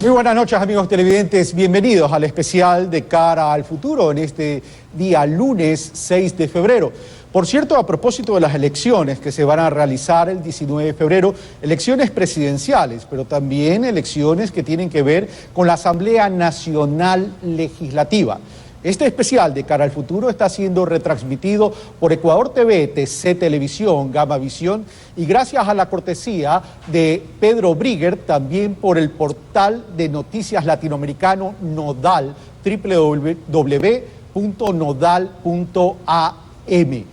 Muy buenas noches, amigos televidentes. Bienvenidos al especial de Cara al Futuro en este día lunes 6 de febrero. Por cierto, a propósito de las elecciones que se van a realizar el 19 de febrero, elecciones presidenciales, pero también elecciones que tienen que ver con la Asamblea Nacional Legislativa. Este especial de Cara al Futuro está siendo retransmitido por Ecuador TV, TC Televisión, Gamavisión y gracias a la cortesía de Pedro Brigger, también por el portal de noticias latinoamericano Nodal, www.nodal.am.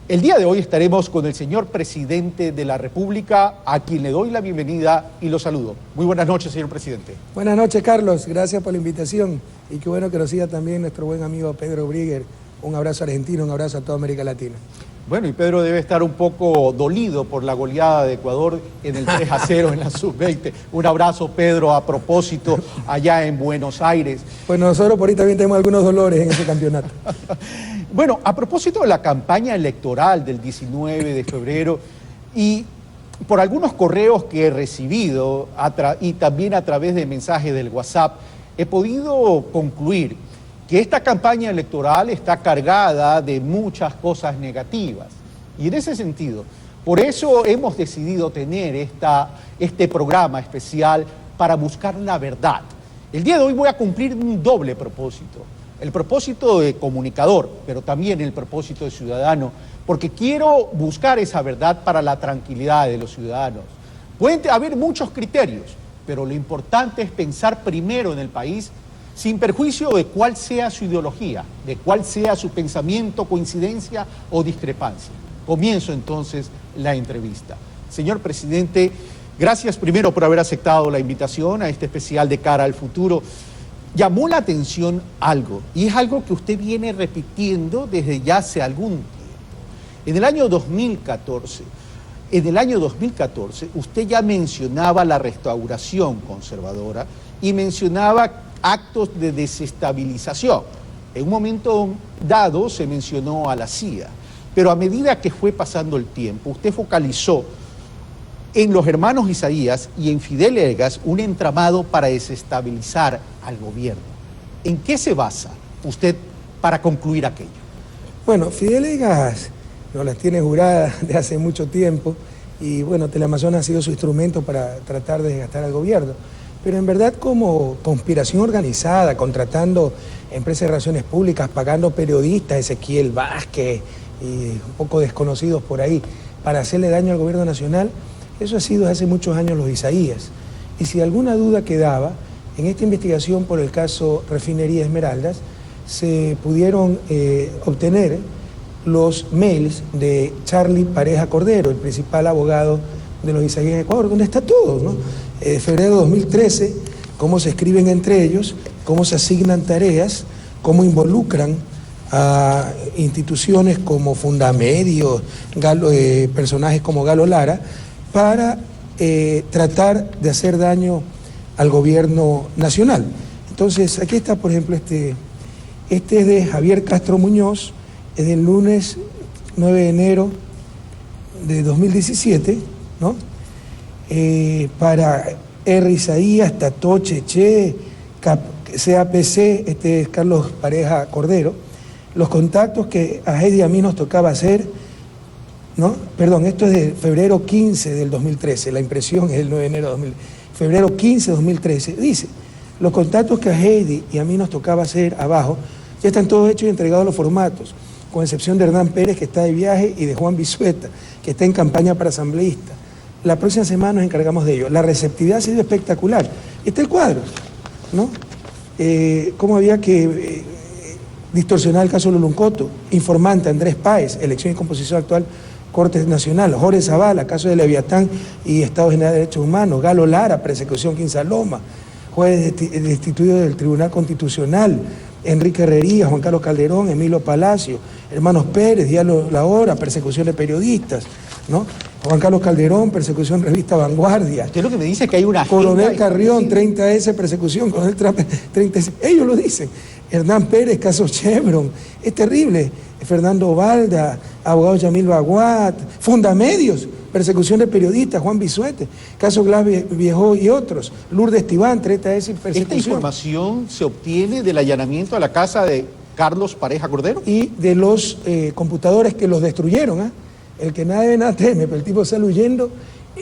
El día de hoy estaremos con el señor presidente de la República, a quien le doy la bienvenida y lo saludo. Muy buenas noches, señor presidente. Buenas noches, Carlos. Gracias por la invitación. Y qué bueno que nos siga también nuestro buen amigo Pedro Brigger. Un abrazo argentino, un abrazo a toda América Latina. Bueno, y Pedro debe estar un poco dolido por la goleada de Ecuador en el 3-0 en la Sub-20. Un abrazo, Pedro, a propósito, allá en Buenos Aires. Pues nosotros por ahí también tenemos algunos dolores en ese campeonato. Bueno, a propósito de la campaña electoral del 19 de febrero y por algunos correos que he recibido y también a través de mensajes del WhatsApp, he podido concluir que esta campaña electoral está cargada de muchas cosas negativas. Y en ese sentido, por eso hemos decidido tener este programa especial para buscar la verdad. El día de hoy voy a cumplir un doble propósito. El propósito de comunicador, pero también el propósito de ciudadano, porque quiero buscar esa verdad para la tranquilidad de los ciudadanos. Pueden haber muchos criterios, pero lo importante es pensar primero en el país sin perjuicio de cuál sea su ideología, de cuál sea su pensamiento, coincidencia o discrepancia. Comienzo entonces la entrevista. Señor presidente, gracias primero por haber aceptado la invitación a este especial de Cara al Futuro. Llamó la atención algo, y es algo que usted viene repitiendo desde ya hace algún tiempo. En el año 2014, usted ya mencionaba la restauración conservadora y mencionaba actos de desestabilización. En un momento dado se mencionó a la CIA, pero a medida que fue pasando el tiempo, usted focalizó en los hermanos Isaías y en Fidel Egas un entramado para desestabilizar al gobierno. ¿En qué se basa usted para concluir aquello? Bueno, Fidel Egas nos las tiene juradas de hace mucho tiempo y bueno, Teleamazonas ha sido su instrumento para tratar de desgastar al gobierno. Pero en verdad como conspiración organizada, contratando empresas de relaciones públicas, pagando periodistas, Ezequiel Vázquez y un poco desconocidos por ahí, para hacerle daño al gobierno nacional, eso ha sido hace muchos años los Isaías. Y si alguna duda quedaba, en esta investigación por el caso Refinería Esmeraldas, se pudieron obtener los mails de Charlie Pareja Cordero, el principal abogado de los Isaías en Ecuador, donde está todo, ¿no? Febrero de 2013, cómo se escriben entre ellos, cómo se asignan tareas, cómo involucran a instituciones como Fundamedios, personajes como Galo Lara, para tratar de hacer daño al gobierno nacional. Entonces, aquí está, por ejemplo, este es de Javier Castro Muñoz, es del lunes 9 de enero de 2017, ¿no? Para R. Isaías, Tato, Cheche, CAPC, este es Carlos Pareja Cordero, los contactos que a Heidi y a mí nos tocaba hacer, ¿no? Perdón, esto es de febrero 15 del 2013, la impresión es el 9 de enero de febrero 15 de 2013, dice, los contactos que a Heidi y a mí nos tocaba hacer abajo, ya están todos hechos y entregados los formatos, con excepción de Hernán Pérez, que está de viaje, y de Juan Bisueta, que está en campaña para asambleísta. La próxima semana nos encargamos de ello. La receptividad ha sido espectacular. Está el cuadro, ¿no? Cómo había que distorsionar el caso Luluncoto, informante Andrés Páez, elección y composición actual Corte Nacional, Jorge Zavala, caso de Leviatán y Estado General de Derechos Humanos, Galo Lara, persecución Quinsaloma, juez destituido del Tribunal Constitucional, Enrique Herrería, Juan Carlos Calderón, Emilio Palacio, hermanos Pérez, Diálogo La Hora, persecución de periodistas, ¿no? Juan Carlos Calderón, persecución Revista Vanguardia. Usted lo que me dice que hay una Coronel Carrión, 30S, persecución, Coronel Trape, 30S. Ellos lo dicen. Hernán Pérez, caso Chevron. Es terrible. Fernando Valda, abogado Yamil Baguat, Fundamedios, persecución de periodistas, Juan Bisuete, caso Glass Viejo y otros, Lourdes Tibán, treta esa persecución. ¿Esta información se obtiene del allanamiento a la casa de Carlos Pareja Cordero? Y de los computadores que los destruyeron, ¿eh? El que nada debe, nada teme, pero el tipo sale huyendo.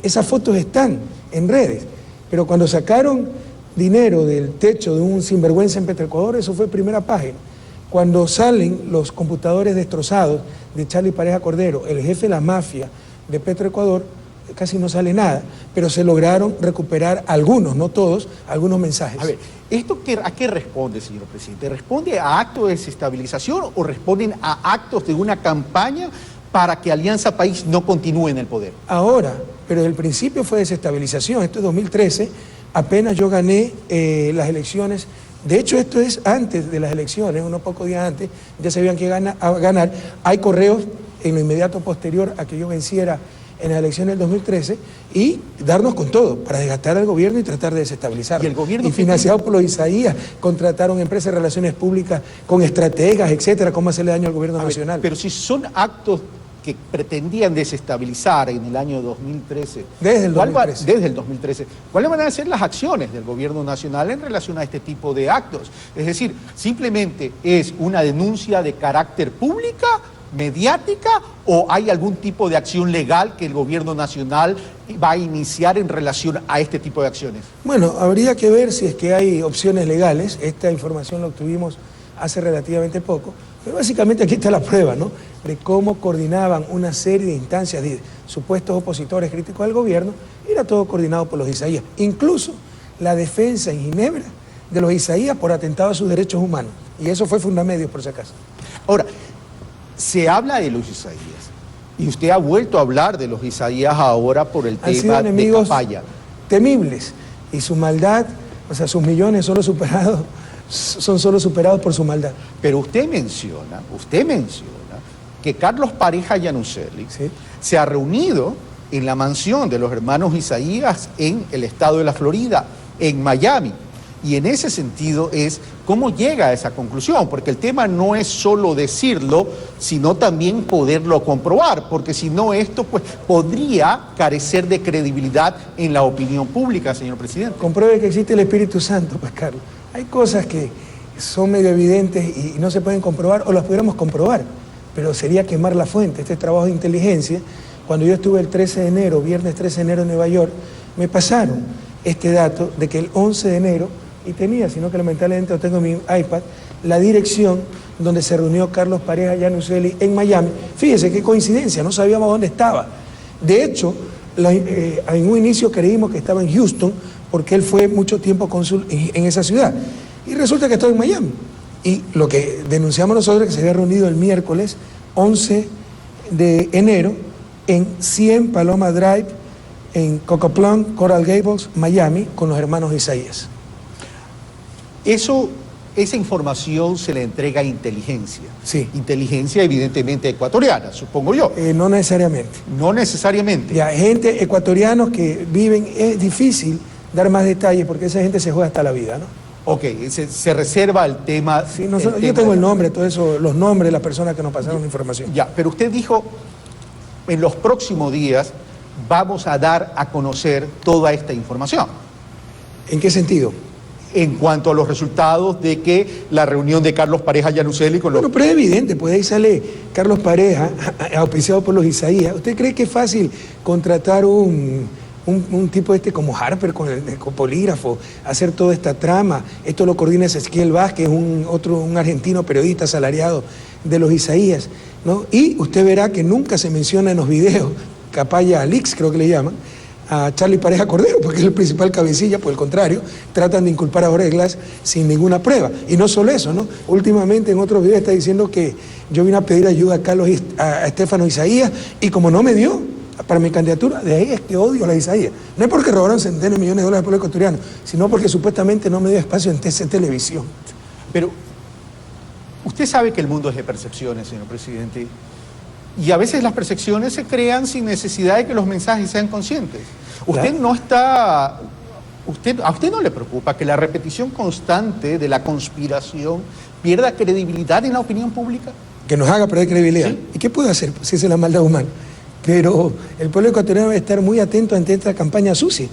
Esas fotos están en redes, pero cuando sacaron dinero del techo de un sinvergüenza en Petroecuador, eso fue primera página. Cuando salen los computadores destrozados de Charlie Pareja Cordero, el jefe de la mafia de Petroecuador, casi no sale nada, pero se lograron recuperar algunos, no todos, algunos mensajes. A ver, ¿a qué responde, señor presidente? ¿Responde a actos de desestabilización o responden a actos de una campaña para que Alianza País no continúe en el poder? Ahora, pero el principio fue desestabilización. Esto es 2013, apenas yo gané las elecciones. De hecho, esto es antes de las elecciones, unos pocos días antes, ya sabían que iban a ganar. Hay correos en lo inmediato posterior a que yo venciera en las elecciones del 2013 y darnos con todo para desgastar al gobierno y tratar de desestabilizarlo. ¿Y el gobierno? Y financiado por los Isaías, contrataron empresas de relaciones públicas con estrategas, etcétera, cómo hacerle daño al gobierno nacional. Pero si son actos que pretendían desestabilizar en el año 2013. Desde el 2013. Desde el 2013. ¿Cuáles van a ser las acciones del gobierno nacional en relación a este tipo de actos? Es decir, simplemente es una denuncia de carácter pública, mediática, o hay algún tipo de acción legal que el gobierno nacional va a iniciar en relación a este tipo de acciones. Bueno, habría que ver si es que hay opciones legales. Esta información la obtuvimos hace relativamente poco, pero básicamente aquí está la prueba, ¿no?, de cómo coordinaban una serie de instancias de supuestos opositores críticos al gobierno. Era todo coordinado por los Isaías, incluso la defensa en Ginebra de los Isaías por atentado a sus derechos humanos, y eso fue Fundamedios, por si acaso. Ahora, se habla de los Isaías, y usted ha vuelto a hablar de los Isaías ahora por el tema de Capaya. Temibles, y su maldad, o sea, sus millones son solo superados por su maldad. Pero usted menciona que Carlos Pareja Yanuseli, ¿sí?, se ha reunido en la mansión de los hermanos Isaías en el estado de la Florida, en Miami. Y en ese sentido es cómo llega a esa conclusión, porque el tema no es solo decirlo, sino también poderlo comprobar, porque si no esto pues podría carecer de credibilidad en la opinión pública, señor presidente. Compruebe que existe el Espíritu Santo, pues, Carlos. Hay cosas que son medio evidentes y no se pueden comprobar, o las pudiéramos comprobar, pero sería quemar la fuente. Este trabajo de inteligencia, cuando yo estuve el 13 de enero, viernes 13 de enero en Nueva York, me pasaron este dato de que el 11 de enero, y tenía, sino que lamentablemente lo tengo en mi iPad, la dirección donde se reunió Carlos Pareja Yanuseli en Miami. Fíjese qué coincidencia, no sabíamos dónde estaba. De hecho, en un inicio creímos que estaba en Houston, porque él fue mucho tiempo cónsul en esa ciudad. Y resulta que estaba en Miami. Y lo que denunciamos nosotros es que se había reunido el miércoles 11 de enero en 100 Paloma Drive, en Cocoplum, Coral Gables, Miami, con los hermanos Isaías. Esa información se le entrega a inteligencia. Sí. Inteligencia evidentemente ecuatoriana, supongo yo. No necesariamente. No necesariamente. Ya, gente ecuatorianos que viven, es difícil dar más detalles porque esa gente se juega hasta la vida, ¿no? Ok, se reserva el tema. Sí, yo tengo el nombre, todo eso, los nombres de las personas que nos pasaron la información. Ya, pero usted dijo, en los próximos días vamos a dar a conocer toda esta información. ¿En qué sentido? En cuanto a los resultados de que la reunión de Carlos Pareja Yanuseli con los... Bueno, pero es evidente, pues ahí sale Carlos Pareja, auspiciado por los Isaías. ¿Usted cree que es fácil contratar un tipo como Harper con polígrafo, hacer toda esta trama? Esto lo coordina Ezequiel Vázquez, un argentino periodista asalariado de los Isaías, ¿no? Y usted verá que nunca se menciona en los videos, Capaya Leaks creo que le llaman, a Charlie Pareja Cordero, porque es el principal cabecilla. Por el contrario, tratan de inculpar a Jorge Glass sin ninguna prueba. Y no solo eso, ¿no? Últimamente en otros videos está diciendo que yo vine a pedir ayuda a Estefano Isaías, y como no me dio para mi candidatura, de ahí es que odio a la Isaías. No es porque robaron centenares de millones de dólares al pueblo ecuatoriano, sino porque supuestamente no me dio espacio en televisión. Pero usted sabe que el mundo es de percepciones, señor presidente, y a veces las percepciones se crean sin necesidad de que los mensajes sean conscientes. Usted no está... ¿A usted no le preocupa que la repetición constante de la conspiración pierda credibilidad en la opinión pública? Que nos haga perder credibilidad. ¿Sí? ¿Y qué puede hacer si esa es la maldad humana? pero el pueblo ecuatoriano debe estar muy atento ante esta campaña sucia,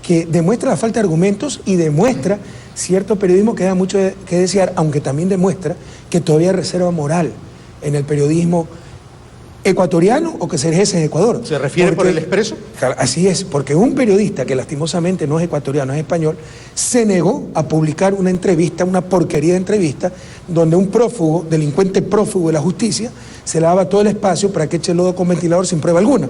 que demuestra la falta de argumentos y demuestra cierto periodismo que da mucho que desear, aunque también demuestra que todavía hay reserva moral en el periodismo ecuatoriano o que se ejerce en Ecuador. ¿Se refiere por el Expreso? Así es, porque un periodista que lastimosamente no es ecuatoriano, es español, se negó a publicar una entrevista, una porquería de entrevista, donde un prófugo, delincuente prófugo de la justicia, se le daba todo el espacio para que eche lodo con ventilador sin prueba alguna.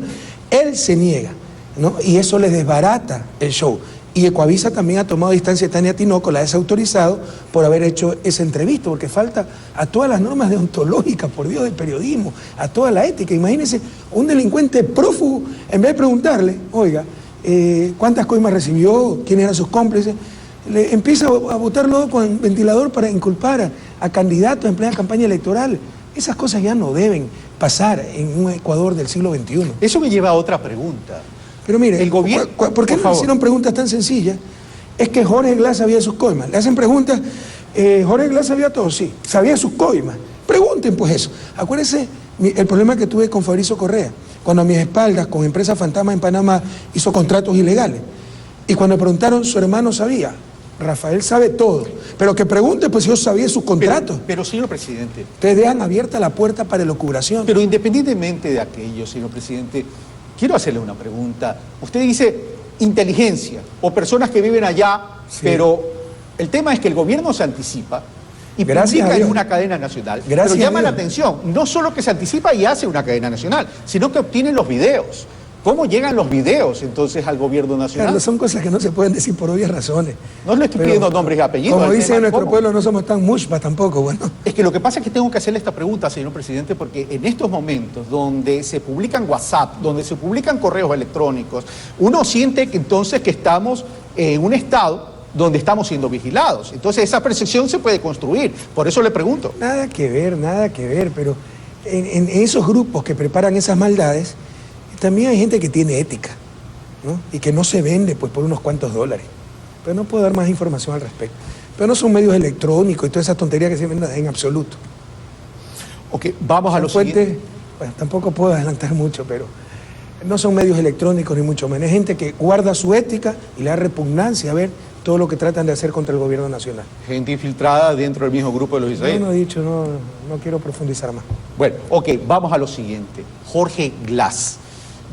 Él se niega, ¿no? Y eso le desbarata el show. Y Ecuavisa también ha tomado distancia de Tania Tinoco, la ha desautorizado por haber hecho esa entrevista, porque falta a todas las normas deontológicas, por Dios, del periodismo, a toda la ética. Imagínense, un delincuente prófugo, en vez de preguntarle, oiga, ¿cuántas coimas recibió? ¿Quiénes eran sus cómplices? Le empieza a botar lodo con ventilador para inculpar a candidatos en plena campaña electoral. Esas cosas ya no deben pasar en un Ecuador del siglo XXI. Eso me lleva a otra pregunta. Pero mire, el gobierno, ¿por qué no hicieron preguntas tan sencillas? Es que Jorge Glass sabía sus coimas. Le hacen preguntas, Jorge Glass sabía todo, sí, sabía sus coimas. Pregunten pues eso. Acuérdense el problema que tuve con Fabricio Correa, cuando a mis espaldas, con empresas fantasmas en Panamá, hizo contratos ilegales. Y cuando me preguntaron, su hermano sabía. Rafael sabe todo. Pero que pregunte, pues yo sabía sus contratos. Pero señor presidente. Ustedes dejan abierta la puerta para elucubración. Pero independientemente de aquello, señor presidente, quiero hacerle una pregunta. Usted dice inteligencia o personas que viven allá, sí, pero el tema es que el gobierno se anticipa y publica en una cadena nacional. Pero llama la atención, no solo que se anticipa y hace una cadena nacional, sino que obtiene los videos. ¿Cómo llegan los videos entonces al gobierno nacional? Carlos, son cosas que no se pueden decir por obvias razones. No le estoy pidiendo nombres y apellidos. Como dice nuestro pueblo, no somos tan mushpas tampoco, bueno. Es que lo que pasa es que tengo que hacerle esta pregunta, señor presidente, porque en estos momentos donde se publican WhatsApp, donde se publican correos electrónicos, uno siente que entonces que estamos en un estado donde estamos siendo vigilados. Entonces esa percepción se puede construir. Por eso le pregunto. Nada que ver, pero en esos grupos que preparan esas maldades, también hay gente que tiene ética, ¿no? Y que no se vende pues por unos cuantos dólares. Pero no puedo dar más información al respecto. Pero no son medios electrónicos y toda esa tontería que se venden en absoluto. Ok, vamos a lo siguiente. Bueno, tampoco puedo adelantar mucho, pero no son medios electrónicos ni mucho menos. Es gente que guarda su ética y le da repugnancia a ver todo lo que tratan de hacer contra el gobierno nacional. Gente infiltrada dentro del mismo grupo de los israelíes. No he dicho, no quiero profundizar más. Bueno, ok, vamos a lo siguiente. Jorge Glass.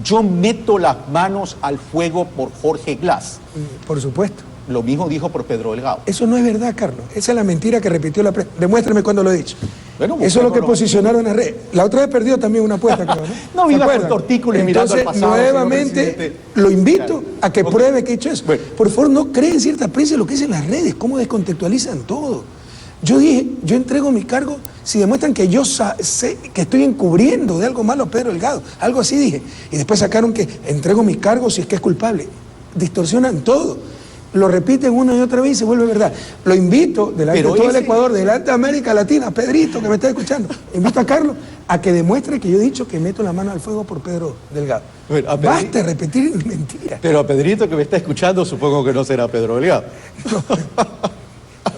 Yo meto las manos al fuego por Jorge Glass. Por supuesto. Lo mismo dijo por Pedro Delgado. Eso no es verdad, Carlos. Esa es la mentira que repitió la prensa. Demuéstrame cuándo lo he dicho. Bueno, eso es lo que posicionaron en la red. La otra vez perdió también una apuesta, creo, ¿no? No viva con tortícolis mirando al pasado. Nuevamente lo invito a que pruebe que he hecho eso. Bueno. Por favor, no creen cierta prensa lo que dicen las redes, cómo descontextualizan todo. Yo dije, yo entrego mi cargo si demuestran que yo sé que estoy encubriendo de algo malo a Pedro Delgado. Algo así dije. Y después sacaron que entrego mi cargo si es que es culpable. Distorsionan todo. Lo repiten una y otra vez y se vuelve verdad. Lo invito, delante de todo el Ecuador, delante de América Latina, Pedrito, que me está escuchando, invito a Carlos a que demuestre que yo he dicho que meto la mano al fuego por Pedro Delgado. Bueno, basta repetir mentiras. Pero a Pedrito que me está escuchando, supongo que no será Pedro Delgado. No.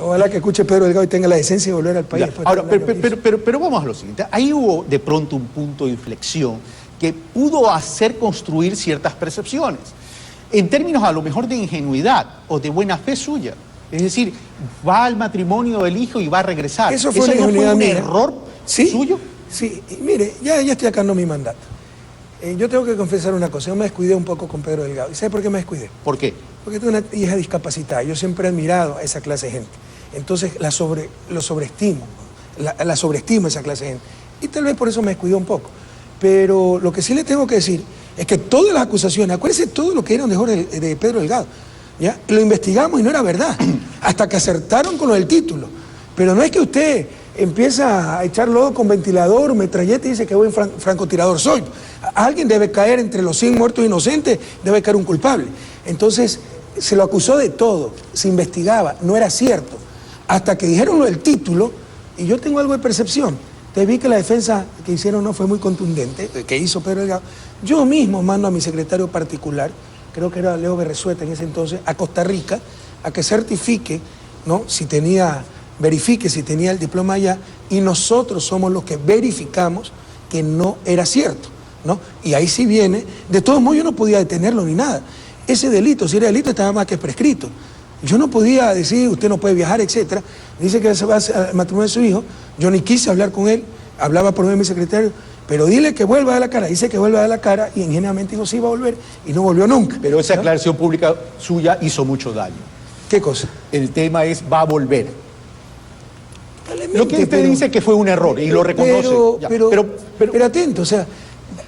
Ojalá que escuche Pedro Delgado y tenga la decencia de volver al país. Ahora, pero vamos a lo siguiente. Ahí hubo de pronto un punto de inflexión que pudo hacer construir ciertas percepciones, en términos a lo mejor de ingenuidad o de buena fe suya. Es decir, va al matrimonio del hijo y va a regresar. ¿Eso no fue un error suyo? Sí, y mire, ya estoy acabando mi mandato. Yo tengo que confesar una cosa, yo me descuidé un poco con Pedro Delgado. ¿Y sabe por qué me descuidé? ¿Por qué? Porque tengo una hija discapacitada. Yo siempre he admirado a esa clase de gente. Entonces la sobreestimo a esa clase de gente. Y tal vez por eso me descuidé un poco. Pero lo que sí le tengo que decir es que todas las acusaciones, acuérdense todo lo que eran de Pedro Delgado, ¿ya? Lo investigamos y no era verdad, hasta que acertaron con lo del título. Pero no es que usted empieza a echar lodo con ventilador, metralleta y dice que buen francotirador soy. Alguien debe caer entre los 100 muertos inocentes, debe caer un culpable. Entonces se lo acusó de todo, se investigaba, no era cierto. Hasta que dijeron lo del título, y yo tengo algo de percepción. Te vi que la defensa que hicieron no fue muy contundente, que hizo Pedro Delgado. Yo mismo mando a mi secretario particular, creo que era Leo Berresueta en ese entonces, a Costa Rica, a que certifique, ¿no? Verifique si tenía el diploma allá, y nosotros somos los que verificamos que no era cierto. ¿no? Y ahí sí viene, de todos modos yo no podía detenerlo ni nada. Ese delito, si era delito, estaba más que prescrito. Yo no podía decir, usted no puede viajar, etcétera. Dice que se va al matrimonio de su hijo, yo ni quise hablar con él, hablaba por medio de mi secretario, pero dile que vuelva a dar la cara. Dice que vuelva a dar la cara y ingenuamente dijo sí iba a volver y no volvió nunca. Pero esa ¿no? aclaración pública suya hizo mucho daño. ¿Qué cosa? El tema es, va a volver. Probablemente, Lo que usted dice que fue un error y lo reconoce. Ya, pero atento, o sea,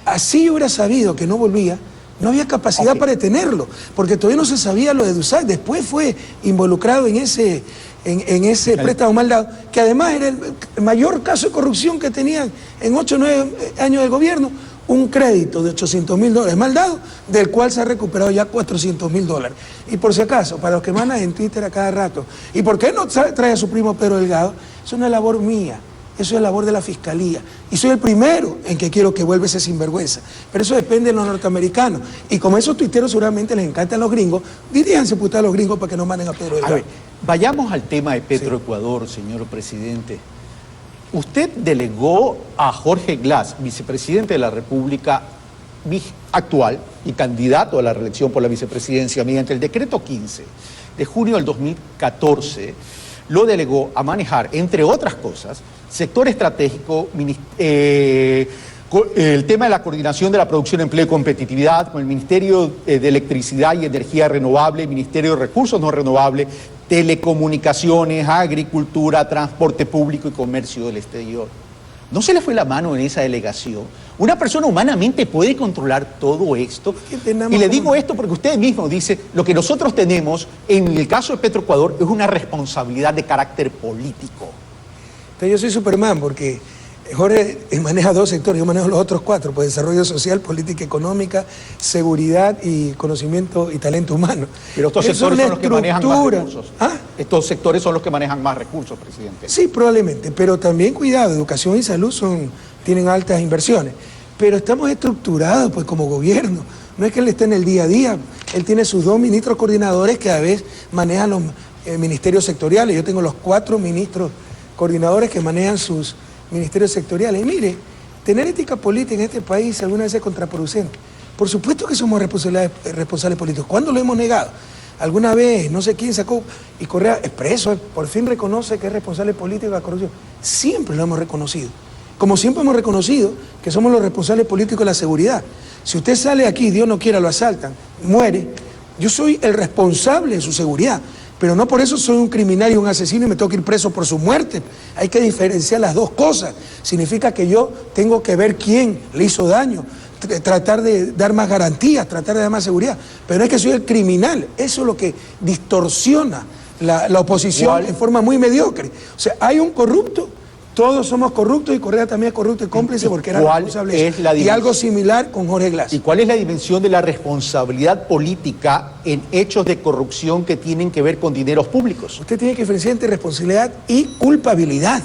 así yo hubiera sabido que no volvía, no había capacidad para detenerlo, porque todavía no se sabía lo de Dussac. Después fue involucrado en ese préstamo mal dado, que además era el mayor caso de corrupción que tenían en 8 o 9 años de gobierno, un crédito de $800.000 mal dado, del cual se ha recuperado ya $400.000. Y por si acaso, para los que mandan en Twitter a cada rato, ¿y por qué no trae a su primo Pedro Delgado? Eso no es labor mía. Eso es labor de la Fiscalía. Y soy el primero en que quiero que vuelva ese sinvergüenza. Pero eso depende de los norteamericanos. Y como esos tuiteros seguramente les encantan los gringos, diríjanse puta a los gringos para que no manden a Pedro Delgado. A ver, vayamos al tema de Petroecuador, señor presidente. Usted delegó a Jorge Glass, vicepresidente de la República actual y candidato a la reelección por la vicepresidencia, mediante el decreto 15 de junio del 2014, lo delegó a manejar, entre otras cosas, sector estratégico, el tema de la coordinación de la producción, empleo y competitividad, con el Ministerio de Electricidad y Energía Renovable, Ministerio de Recursos No Renovables, Telecomunicaciones, Agricultura, Transporte Público y Comercio del Exterior. ¿No se le fue la mano en esa delegación? Una persona humanamente puede controlar todo esto. Y le digo esto porque usted mismo dice, lo que nosotros tenemos en el caso de Petroecuador es una responsabilidad de carácter político. Entonces yo soy Superman porque Jorge maneja 2 sectores, yo manejo los otros 4, pues desarrollo social, política económica, seguridad y conocimiento y talento humano. Pero estos sectores son los que manejan más recursos. ¿Ah? Estos sectores son los que manejan más recursos, presidente. Sí, probablemente, pero también cuidado, educación y salud tienen altas inversiones. Pero estamos estructurados pues como gobierno, no es que él esté en el día a día, él tiene sus 2 ministros coordinadores que a veces manejan los ministerios sectoriales. Yo tengo los 4 ministros coordinadores que manejan sus ministerios sectoriales. Y mire, tener ética política en este país alguna vez es contraproducente. Por supuesto que somos responsables políticos. ¿Cuándo lo hemos negado? Alguna vez, no sé quién sacó, y Correa Expreso, por fin reconoce que es responsable político de la corrupción. Siempre lo hemos reconocido. Como siempre hemos reconocido que somos los responsables políticos de la seguridad. Si usted sale aquí, Dios no quiera, lo asaltan, muere, yo soy el responsable de su seguridad. Pero no por eso soy un criminal y un asesino y me tengo que ir preso por su muerte. Hay que diferenciar las dos cosas. Significa que yo tengo que ver quién le hizo daño, tratar de dar más garantías, tratar de dar más seguridad. Pero no es que soy el criminal. Eso es lo que distorsiona la oposición en forma muy mediocre. O sea, hay un corrupto, todos somos corruptos y Correa también es corrupto y cómplice porque era responsable de eso. Y algo similar con Jorge Glass. ¿Y cuál es la dimensión de la responsabilidad política en hechos de corrupción que tienen que ver con dineros públicos? Usted tiene que diferenciar entre responsabilidad y culpabilidad.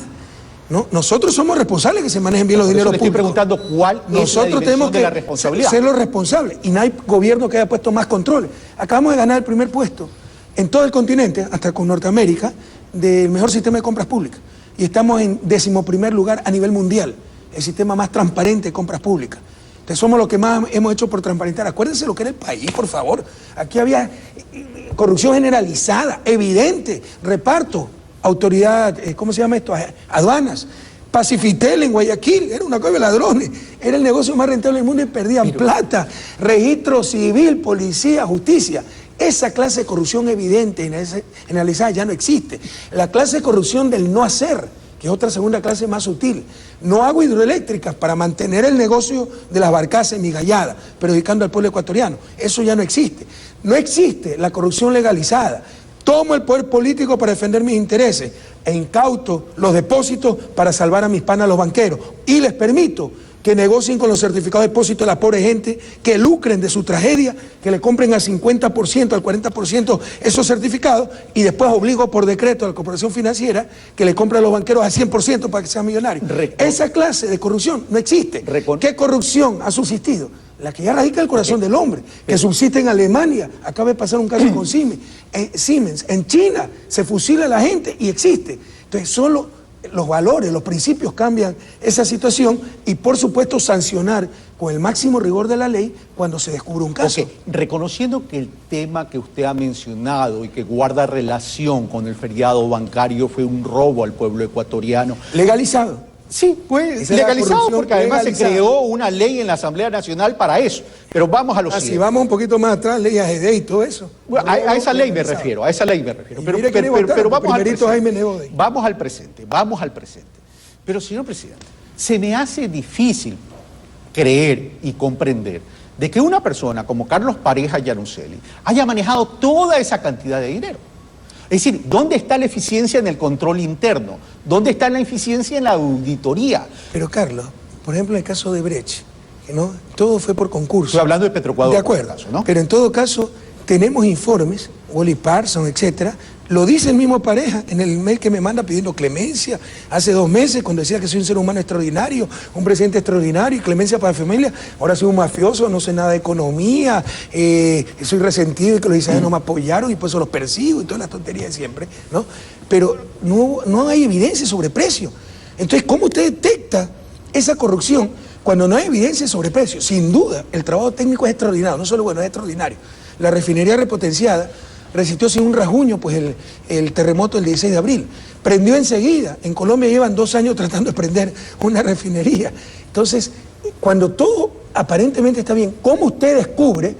¿No? Nosotros somos responsables de que se manejen bien los dineros públicos. Estoy preguntando cuál es la dimensión de la responsabilidad. Ser los responsables. Y no hay gobierno que haya puesto más controles. Acabamos de ganar el primer puesto en todo el continente, hasta con Norteamérica, del mejor sistema de compras públicas. Y estamos en 11º lugar a nivel mundial, el sistema más transparente de compras públicas. Entonces somos los que más hemos hecho por transparentar. Acuérdense lo que era el país, por favor. Aquí había corrupción generalizada, evidente, reparto, autoridad, ¿cómo se llama esto? Aduanas. Pacifitel en Guayaquil, era una cosa de ladrones, era el negocio más rentable del mundo y perdían plata. Registro civil, policía, justicia. Esa clase de corrupción evidente, generalizada, ya no existe. La clase de corrupción del no hacer, que es otra segunda clase más sutil. No hago hidroeléctricas para mantener el negocio de las barcazas emigalladas, perjudicando al pueblo ecuatoriano. Eso ya no existe. No existe la corrupción legalizada. Tomo el poder político para defender mis intereses e incauto los depósitos para salvar a mis panas los banqueros. Y les permito que negocien con los certificados de depósito de la pobre gente, que lucren de su tragedia, que le compren al 50%, al 40% esos certificados y después obligo por decreto a la corporación financiera que le compre a los banqueros al 100% para que sean millonarios. Esa clase de corrupción no existe. ¿Qué corrupción ha subsistido? La que ya radica en el corazón del hombre, que subsiste en Alemania. Acaba de pasar un caso con Siemens. En China se fusila a la gente y existe. Entonces solo los valores, los principios cambian esa situación y por supuesto sancionar con el máximo rigor de la ley cuando se descubre un caso. Okay. Reconociendo que el tema que usted ha mencionado y que guarda relación con el feriado bancario fue un robo al pueblo ecuatoriano. Legalizado. Sí, pues legalizado porque además se creó una ley en la Asamblea Nacional para eso. Pero vamos a lo siguiente. Si vamos un poquito más atrás, ley AGD y todo eso. Bueno, a esa ley me refiero, a esa ley me refiero. Pero vamos al presente. Vamos al presente. Pero, señor presidente, se me hace difícil creer y comprender de que una persona como Carlos Pareja Yanuseli haya manejado toda esa cantidad de dinero. Es decir, ¿dónde está la eficiencia en el control interno? ¿Dónde está la eficiencia en la auditoría? Pero, Carlos, por ejemplo, en el caso de Brecht, ¿no? Todo fue por concurso. Estoy hablando de Petroecuador. De acuerdo, caso, ¿no? Pero en todo caso, tenemos informes, Wally Parsons, etcétera. Lo dice el mismo Pareja en el mail que me manda pidiendo clemencia hace 2 meses, cuando decía que soy un ser humano extraordinario, un presidente extraordinario y clemencia para la familia. Ahora soy un mafioso, no sé nada de economía, soy resentido y que los israelíes no me apoyaron y por eso los persigo y todas las tonterías de siempre, ¿no? Pero no hay evidencia sobre precio. Entonces, ¿cómo usted detecta esa corrupción cuando no hay evidencia sobre precio? Sin duda, el trabajo técnico es extraordinario, no solo bueno, es extraordinario. La refinería repotenciada resistió sin un rasguño pues el terremoto del 16 de abril. Prendió enseguida. En Colombia llevan 2 años tratando de prender una refinería. Entonces, cuando todo aparentemente está bien, ¿cómo usted descubre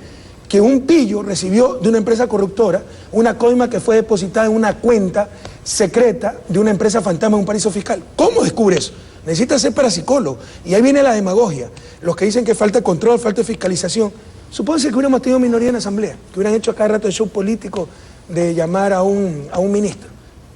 que un pillo recibió de una empresa corruptora una coima que fue depositada en una cuenta secreta de una empresa fantasma en un paraíso fiscal? ¿Cómo descubre eso? Necesita ser parapsicólogo. Y ahí viene la demagogia. Los que dicen que falta control, falta fiscalización. Supóngase que hubiéramos tenido minoría en la Asamblea, que hubieran hecho a cada rato el show político de llamar a un ministro.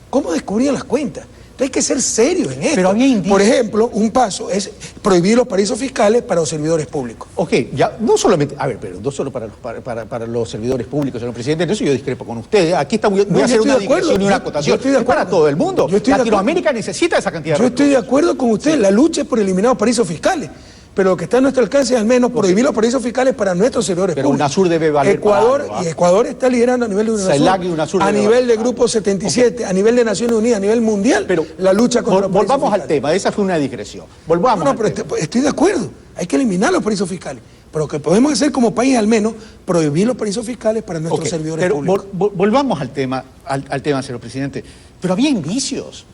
¿Cómo descubrían las cuentas? Entonces hay que ser serios en esto. Pero había indicios. Por ejemplo, un paso es prohibir los paraísos fiscales para los servidores públicos. Ok, ya, no solamente, a ver, pero no solo para los servidores públicos, señor presidente, en eso yo discrepo con usted. Aquí está, voy a hacer una digresión y una acotación. Es para todo el mundo. Latinoamérica necesita esa cantidad de recursos. Yo estoy de acuerdo con usted, la lucha es por eliminar los paraísos fiscales. Pero lo que está a nuestro alcance es al menos prohibir los paraísos fiscales para nuestros servidores públicos. Pero UNASUR debe valer Ecuador, y Ecuador está liderando a nivel de UNASUR, a nivel de Grupo 77, a nivel de Naciones Unidas, a nivel mundial, pero la lucha contra los paraísos fiscales. Volvamos al tema, esa fue una digresión. Volvamos No, pero estoy de acuerdo, hay que eliminar los paraísos fiscales. Pero lo que podemos hacer como país al menos, prohibir los paraísos fiscales para nuestros servidores públicos. Volvamos al tema, señor presidente. Pero había indicios.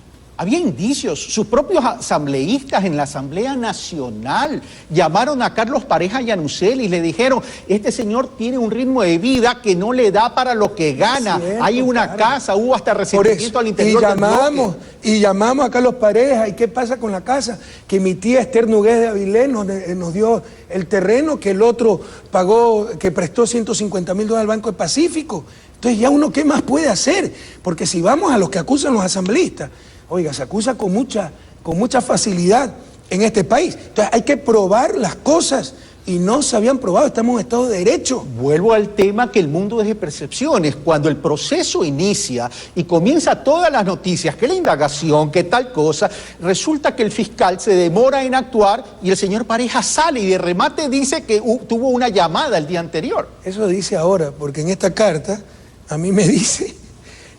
Sus propios asambleístas en la Asamblea Nacional llamaron a Carlos Pareja Yanuseli y le dijeron, este señor tiene un ritmo de vida que no le da para lo que gana, hay una casa, hubo hasta resentimiento al interior del bloque. Y llamamos a Carlos Pareja, ¿y qué pasa con la casa? Que mi tía Esther Nuguez de Avilés nos dio el terreno, que el otro pagó, que prestó $150,000 al Banco del Pacífico. Entonces ya uno, ¿qué más puede hacer? Porque si vamos a los que acusan los asambleístas, oiga, se acusa con mucha facilidad en este país. Entonces hay que probar las cosas y no se habían probado, estamos en un Estado de Derecho. Vuelvo al tema que el mundo es de percepciones. Cuando el proceso inicia y comienza todas las noticias, que la indagación, que tal cosa, resulta que el fiscal se demora en actuar y el señor Pareja sale y de remate dice que tuvo una llamada el día anterior. Eso dice ahora, porque en esta carta a mí me dice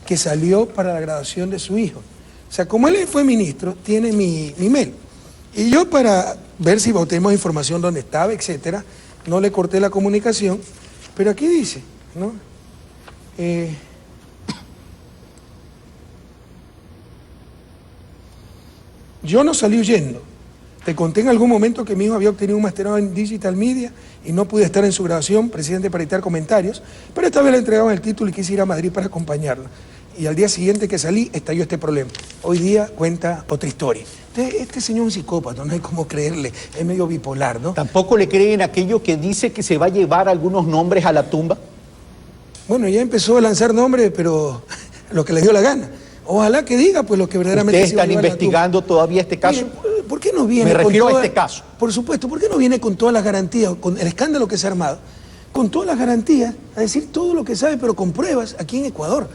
que salió para la graduación de su hijo. O sea, como él fue ministro, tiene mi mail. Y yo, para ver si tenemos información dónde estaba, etcétera, no le corté la comunicación, pero aquí dice, ¿no? Yo no salí huyendo. Te conté en algún momento que mi hijo había obtenido un masterado en Digital Media y no pude estar en su graduación, presidente, para editar comentarios, pero esta vez le entregaban el título y quise ir a Madrid para acompañarla. Y al día siguiente que salí, estalló este problema. Hoy día cuenta otra historia. Entonces, este señor es un psicópata, no hay cómo creerle, es medio bipolar, ¿no? ¿Tampoco le creen aquello que dice que se va a llevar algunos nombres a la tumba? Bueno, ya empezó a lanzar nombres, pero lo que le dio la gana. Ojalá que diga pues lo que verdaderamente... ¿Ustedes están investigando todavía este caso? Mire, ¿por qué no viene? Me refiero a este caso. Por supuesto, ¿por qué no viene con todas las garantías, con el escándalo que se ha armado, con todas las garantías, a decir todo lo que sabe, pero con pruebas aquí en Ecuador?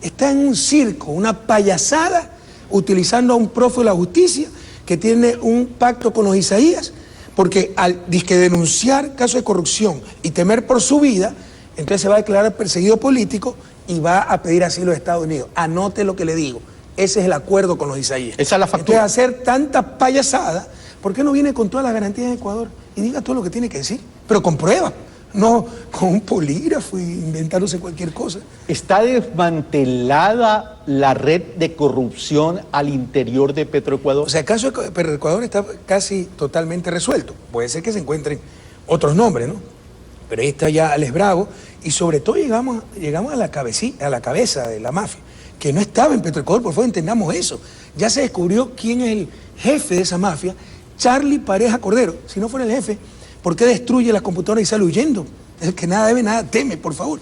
Está en un circo, una payasada, utilizando a un prófugo de la justicia que tiene un pacto con los Isaías, porque al disque denunciar casos de corrupción y temer por su vida, entonces se va a declarar perseguido político y va a pedir asilo a Estados Unidos. Anote lo que le digo. Ese es el acuerdo con los isaías. Esa es la factura. Entonces, hacer tanta payasada, ¿por qué no viene con todas las garantías de Ecuador y diga todo lo que tiene que decir? Pero con pruebas, no con un polígrafo y inventándose cualquier cosa. ¿Está desmantelada la red de corrupción al interior de Petroecuador? O sea, el caso de Petroecuador está casi totalmente resuelto. Puede ser que se encuentren otros nombres, ¿no? Pero ahí está ya Alex Bravo y sobre todo llegamos a la cabeza de la mafia, que no estaba en Petroecuador, por favor entendamos eso. Ya se descubrió quién es el jefe de esa mafia, Charlie Pareja Cordero. Si no fuera el jefe, ¿por qué destruye las computadoras y sale huyendo? El que nada debe, nada teme, por favor.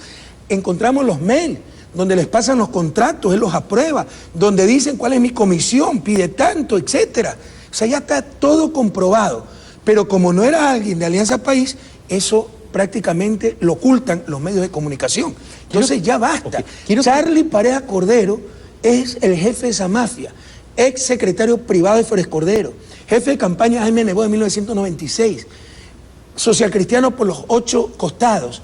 Encontramos los mails donde les pasan los contratos, él los aprueba, donde dicen cuál es mi comisión, pide tanto, etcétera. O sea, ya está todo comprobado. Pero como no era alguien de Alianza País, eso prácticamente lo ocultan los medios de comunicación. Entonces ya basta. Charlie Pareja Cordero es el jefe de esa mafia, ex secretario privado de Flores Cordero, jefe de campaña Jaime Nebot de 1996, socialcristiano por los 8 costados,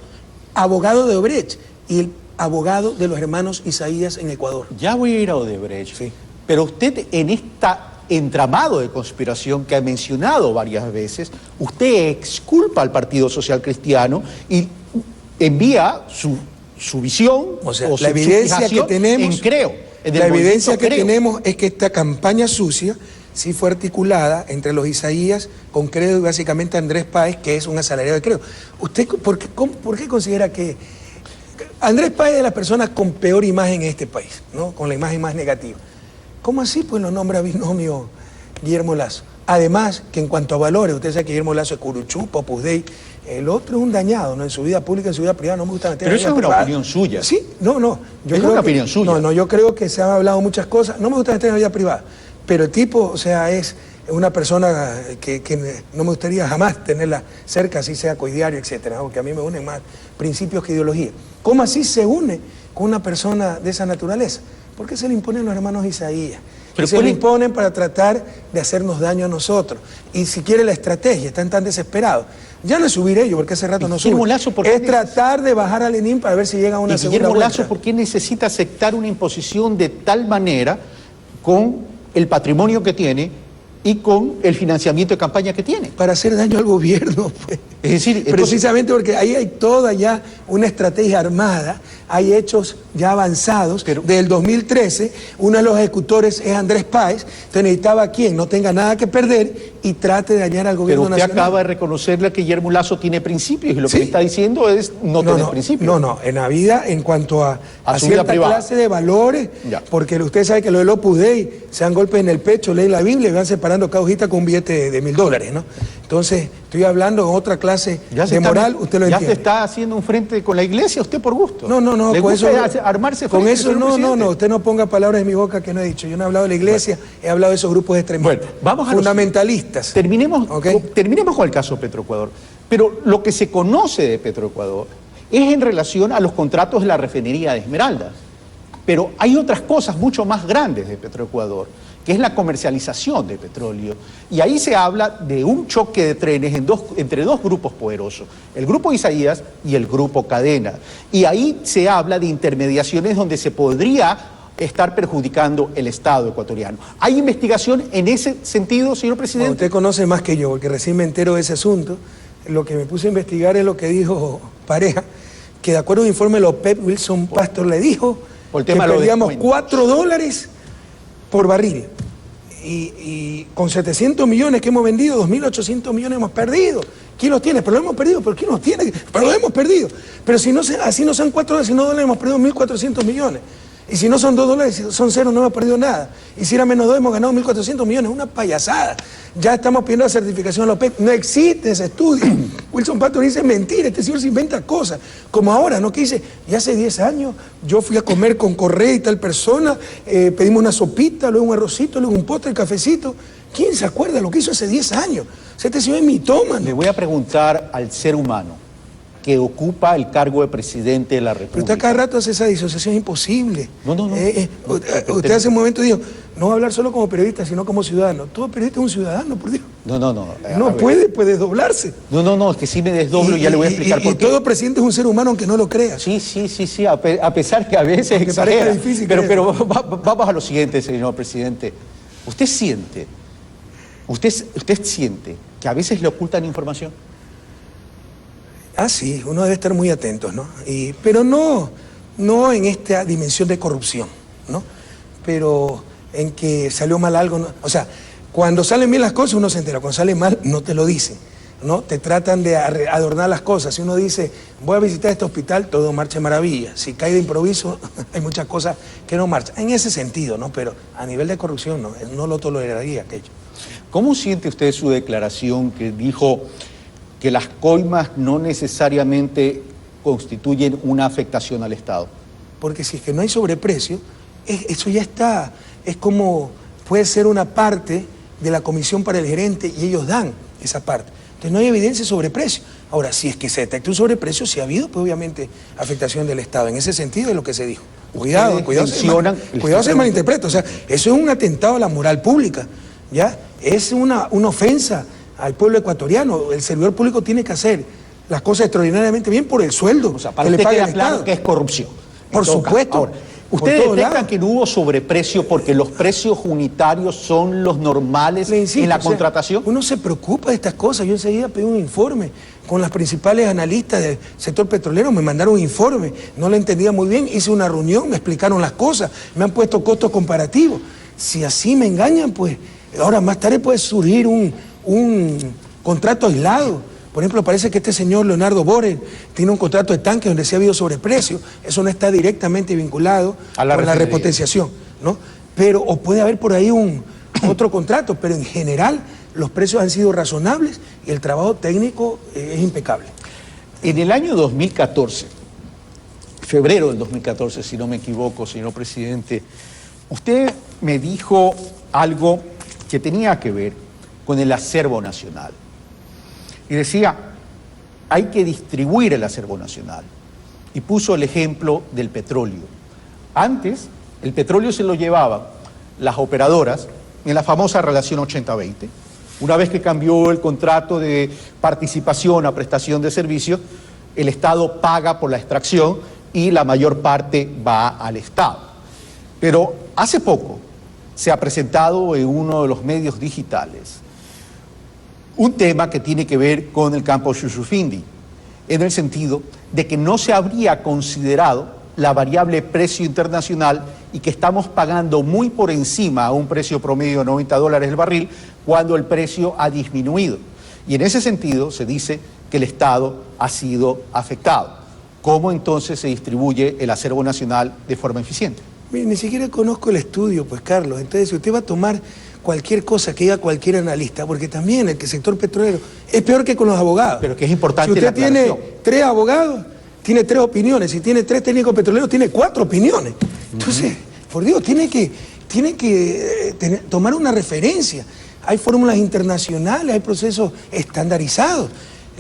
abogado de Odebrecht y el abogado de los hermanos Isaías en Ecuador. Ya voy a ir a Odebrecht, sí. Pero usted en esta entramado de conspiración que ha mencionado varias veces, usted exculpa al Partido Social Cristiano y envía su visión, o sea, o la evidencia que tenemos, en Creo. La evidencia que tenemos es que esta campaña sucia sí fue articulada entre los Isaías con Creo y básicamente Andrés Páez, que es un asalariado de Creo. ¿Usted por qué considera que Andrés Páez es la persona con peor imagen en este país, ¿no? Con la imagen más negativa? ¿Cómo así? Pues lo nombra binomio Guillermo Lasso. Además, que en cuanto a valores, usted sabe que Guillermo Lasso es curuchupo, Opus Dei, el otro es un dañado, ¿no? En su vida pública, en su vida privada, no me gusta meter. Pero eso es una opinión suya. Sí, no. Es una opinión suya. No, yo creo que se han hablado muchas cosas, no me gusta meter en la vida privada, pero el tipo, o sea, es una persona que no me gustaría jamás tenerla cerca, así sea coidiario, etcétera, porque a mí me unen más principios que ideología. ¿Cómo así se une con una persona de esa naturaleza? ¿Por qué se le imponen los hermanos Isaías? Y se le imponen para tratar de hacernos daño a nosotros. Y si quiere la estrategia, están tan desesperados. Ya no es subir ellos, porque hace rato no suben. Es tratar de bajar a Lenin para ver si llega a una segunda vuelta. Guillermo Lasso, ¿por qué necesita aceptar una imposición de tal manera con el patrimonio que tiene y con el financiamiento de campaña que tiene? Para hacer daño al gobierno, pues. Es decir, precisamente porque ahí hay toda ya una estrategia armada, hay hechos ya avanzados. Del 2013, uno de los ejecutores es Andrés Páez, entonces necesitaba quien no tenga nada que perder y trate de dañar al gobierno nacional. Pero usted acaba de reconocerle que Guillermo Lasso tiene principios y lo que me está diciendo es no tener principios. No, en la vida, en cuanto a cierta clase de valores, porque usted sabe que lo del Opus Dei, se dan golpes en el pecho, leen la Biblia y van separando cada hojita con un billete de $1000, ¿no? Entonces, estoy hablando en otra clase de moral, usted lo entiende. ¿Ya se está haciendo un frente con la iglesia usted por gusto? No, ¿Le con gusta eso, armarse con frente, eso no, usted no ponga palabras en mi boca que no he dicho. Yo no he hablado de la iglesia, he hablado de esos grupos extremistas. Bueno, vamos a fundamentalistas. Terminemos con el caso Petroecuador. Pero lo que se conoce de Petroecuador es en relación a los contratos de la refinería de Esmeraldas. Pero hay otras cosas mucho más grandes de Petroecuador, que es la comercialización de petróleo. Y ahí se habla de un choque de trenes entre dos grupos poderosos, el grupo Isaías y el grupo Cadena. Y ahí se habla de intermediaciones donde se podría estar perjudicando el Estado ecuatoriano. ¿Hay investigación en ese sentido, señor presidente? Bueno, usted conoce más que yo, porque recién me entero de ese asunto. Lo que me puse a investigar es lo que dijo Pareja, que de acuerdo a un informe de la OPEP, Wilson Pastor le dijo que perdíamos $4 por barril. Y con 700 millones que hemos vendido, 2.800 millones hemos perdido. ¿Quién los tiene? Pero lo hemos perdido. ¿Pero quién los tiene? Pero lo hemos perdido. Pero si no, así no son $4, sino $2, hemos perdido 1.400 millones. Y si no son $2, son 0, no hemos perdido nada. Y si era menos 2, hemos ganado 1.400 millones. Una payasada. Ya estamos pidiendo la certificación a la OPEP. No existe ese estudio. Wilson Pastor dice mentira. Este señor se inventa cosas. Como ahora, ¿no? Que dice, ya hace 10 años yo fui a comer con Correa y tal persona, pedimos una sopita, luego un arrocito, luego un postre, el cafecito. ¿Quién se acuerda de lo que hizo hace 10 años? O sea, este señor es mitómano. Le voy a preguntar al ser humano, que ocupa el cargo de presidente de la República. Pero usted a cada rato hace esa disociación imposible. No. Usted hace un momento dijo, no va a hablar solo como periodista, sino como ciudadano. Todo periodista es un ciudadano, por Dios. No puede desdoblarse. No, es que sí me desdoblo y ya le voy a explicar por qué. Todo presidente es un ser humano, aunque no lo crea. Sí, a pesar que a veces exagera. Difícil, pero vamos a lo siguiente, señor presidente. ¿Usted siente que a veces le ocultan información? Ah, sí, uno debe estar muy atento, ¿no? Pero no en esta dimensión de corrupción, ¿no? Pero en que salió mal algo, ¿no? O sea, cuando salen bien las cosas uno se entera, cuando sale mal no te lo dicen, ¿no? Te tratan de adornar las cosas. Si uno dice, voy a visitar este hospital, todo marcha de maravilla. Si cae de improviso, hay muchas cosas que no marchan. En ese sentido, ¿no? Pero a nivel de corrupción no lo toleraría aquello. ¿Cómo siente usted su declaración que dijo que las coimas no necesariamente constituyen una afectación al Estado? Porque si es que no hay sobreprecio, eso ya está, es como, puede ser una parte de la comisión para el gerente y ellos dan esa parte. Entonces no hay evidencia de sobreprecio. Ahora, si es que se detecta un sobreprecio, si ha habido, pues obviamente afectación del Estado. En ese sentido es lo que se dijo. Cuidado se malinterpreta. O sea, eso es un atentado a la moral pública, ¿ya? Es una ofensa al pueblo ecuatoriano. El servidor público tiene que hacer las cosas extraordinariamente bien por el sueldo. O sea, para usted queda claro que es corrupción. Por supuesto. Ahora, ¿ustedes detectan que no hubo sobreprecio porque los precios unitarios son los normales en la contratación? Uno se preocupa de estas cosas. Yo enseguida pedí un informe con las principales analistas del sector petrolero. Me mandaron un informe, no lo entendía muy bien. Hice una reunión, me explicaron las cosas, me han puesto costos comparativos. Si así me engañan, pues ahora más tarde puede surgir un contrato aislado. Por ejemplo, parece que este señor Leonardo Borer tiene un contrato de tanque donde sí ha habido sobreprecio. Eso no está directamente vinculado con la repotenciación, ¿no? Pero, o puede haber por ahí otro contrato, pero en general los precios han sido razonables y el trabajo técnico es impecable. En el año 2014, febrero del 2014, si no me equivoco, señor presidente, usted me dijo algo que tenía que ver con el acervo nacional. Y decía, hay que distribuir el acervo nacional. Y puso el ejemplo del petróleo. Antes, el petróleo se lo llevaban las operadoras en la famosa relación 80-20. Una vez que cambió el contrato de participación a prestación de servicios, el Estado paga por la extracción y la mayor parte va al Estado. Pero hace poco se ha presentado en uno de los medios digitales un tema que tiene que ver con el campo Shushufindi, en el sentido de que no se habría considerado la variable precio internacional y que estamos pagando muy por encima a un precio promedio de $90 el barril cuando el precio ha disminuido. Y en ese sentido se dice que el Estado ha sido afectado. ¿Cómo entonces se distribuye el acervo nacional de forma eficiente? Mire, ni siquiera conozco el estudio, pues, Carlos. Entonces, si usted va a tomar cualquier cosa que diga cualquier analista, porque también el sector petrolero es peor que con los abogados. Pero que es importante si usted tiene 3 abogados, tiene 3 opiniones. Si tiene 3 técnicos petroleros, tiene 4 opiniones. Entonces, por Dios, tiene que tomar una referencia. Hay fórmulas internacionales, hay procesos estandarizados.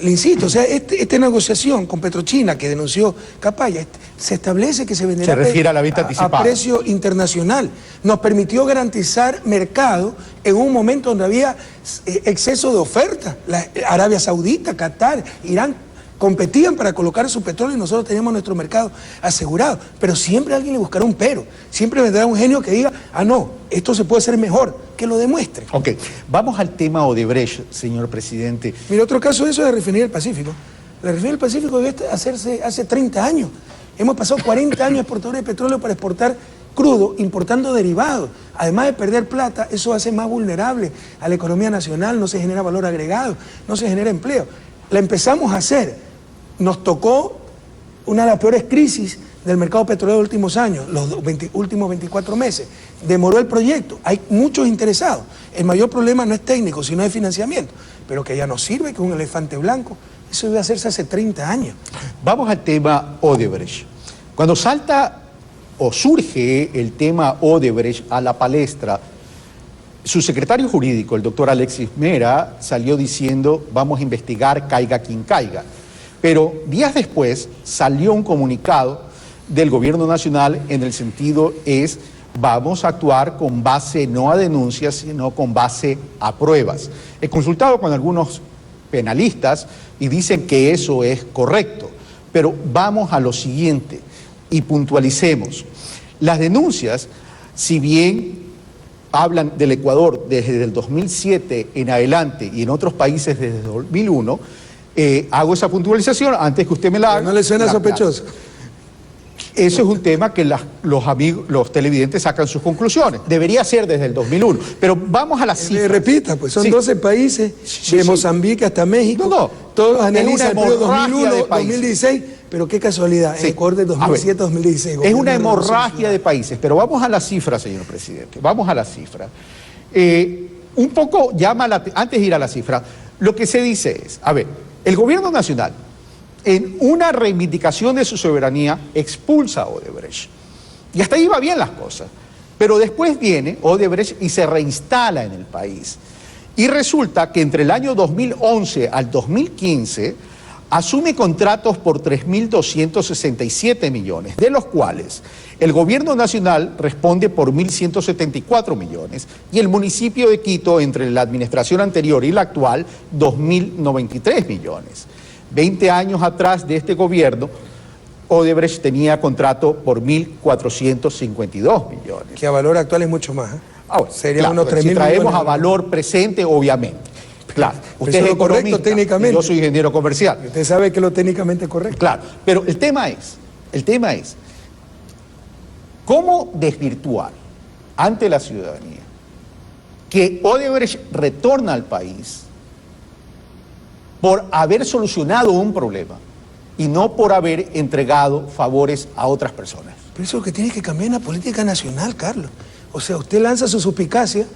Le insisto, o sea, esta negociación con Petrochina que denunció Capaya, se establece que se venderá refiere a la venta anticipada a precio internacional. Nos permitió garantizar mercado en un momento donde había exceso de oferta. Arabia Saudita, Qatar, Irán competían para colocar su petróleo y nosotros teníamos nuestro mercado asegurado. Pero siempre alguien le buscará un pero. Siempre vendrá un genio que diga, no, esto se puede hacer mejor, que lo demuestre. Ok, vamos al tema Odebrecht, señor presidente. Mira, otro caso de eso es la refinería del Pacífico. La refinería del Pacífico debe hacerse hace 30 años. Hemos pasado 40 años exportadores de petróleo para exportar crudo, importando derivados. Además de perder plata, eso hace más vulnerable a la economía nacional, no se genera valor agregado, no se genera empleo. La empezamos a hacer. Nos tocó una de las peores crisis del mercado petrolero de los últimos años, los últimos 24 meses. Demoró el proyecto, hay muchos interesados. El mayor problema no es técnico, sino de financiamiento. Pero que ya no sirve, que es un elefante blanco. Eso debe hacerse hace 30 años. Vamos al tema Odebrecht. Cuando salta o surge el tema Odebrecht a la palestra, su secretario jurídico, el doctor Alexis Mera, salió diciendo, vamos a investigar, caiga quien caiga. Pero días después salió un comunicado del gobierno nacional en el sentido es: vamos a actuar con base no a denuncias, sino con base a pruebas. He consultado con algunos penalistas y dicen que eso es correcto, pero vamos a lo siguiente y puntualicemos. Las denuncias, si bien hablan del Ecuador desde el 2007 en adelante y en otros países desde 2001, hago esa puntualización antes que usted me la haga. ¿No le suena sospechoso? Eso es un tema que los televidentes sacan sus conclusiones. Debería ser desde el 2001. Pero vamos a las cifras. Repita, pues son Sí. 12 países, Sí, de sí. Mozambique hasta México. No. Todos Es analizan el una periodo hemorragia 2001, de países. 2016. Pero qué casualidad, Sí. en Ecuador de A ver, 2007-2016. es una hemorragia de países, pero vamos a las cifras, señor presidente, vamos a las cifras. Un poco antes de ir a la cifra, lo que se dice es, a ver, el gobierno nacional, en una reivindicación de su soberanía, expulsa a Odebrecht. Y hasta ahí va bien las cosas. Pero después viene Odebrecht y se reinstala en el país. Y resulta que entre el año 2011 al 2015 asume contratos por 3.267 millones, de los cuales el gobierno nacional responde por 1.174 millones y el municipio de Quito, entre la administración anterior y la actual, 2.093 millones. 20 años atrás de este gobierno, Odebrecht tenía contrato por 1.452 millones. Que a valor actual es mucho más. Bueno, Sería claro, unos 3.000 si traemos millones. a valor presente, obviamente. Claro, usted eso es es lo correcto economista, técnicamente. y yo soy ingeniero comercial. Usted sabe que es lo técnicamente correcto. Claro, pero el tema es, ¿cómo desvirtuar ante la ciudadanía que Odebrecht retorna al país por haber solucionado un problema y no por haber entregado favores a otras personas? Pero eso es lo que tiene que cambiar en la política nacional, Carlos. O sea, usted lanza su suspicacia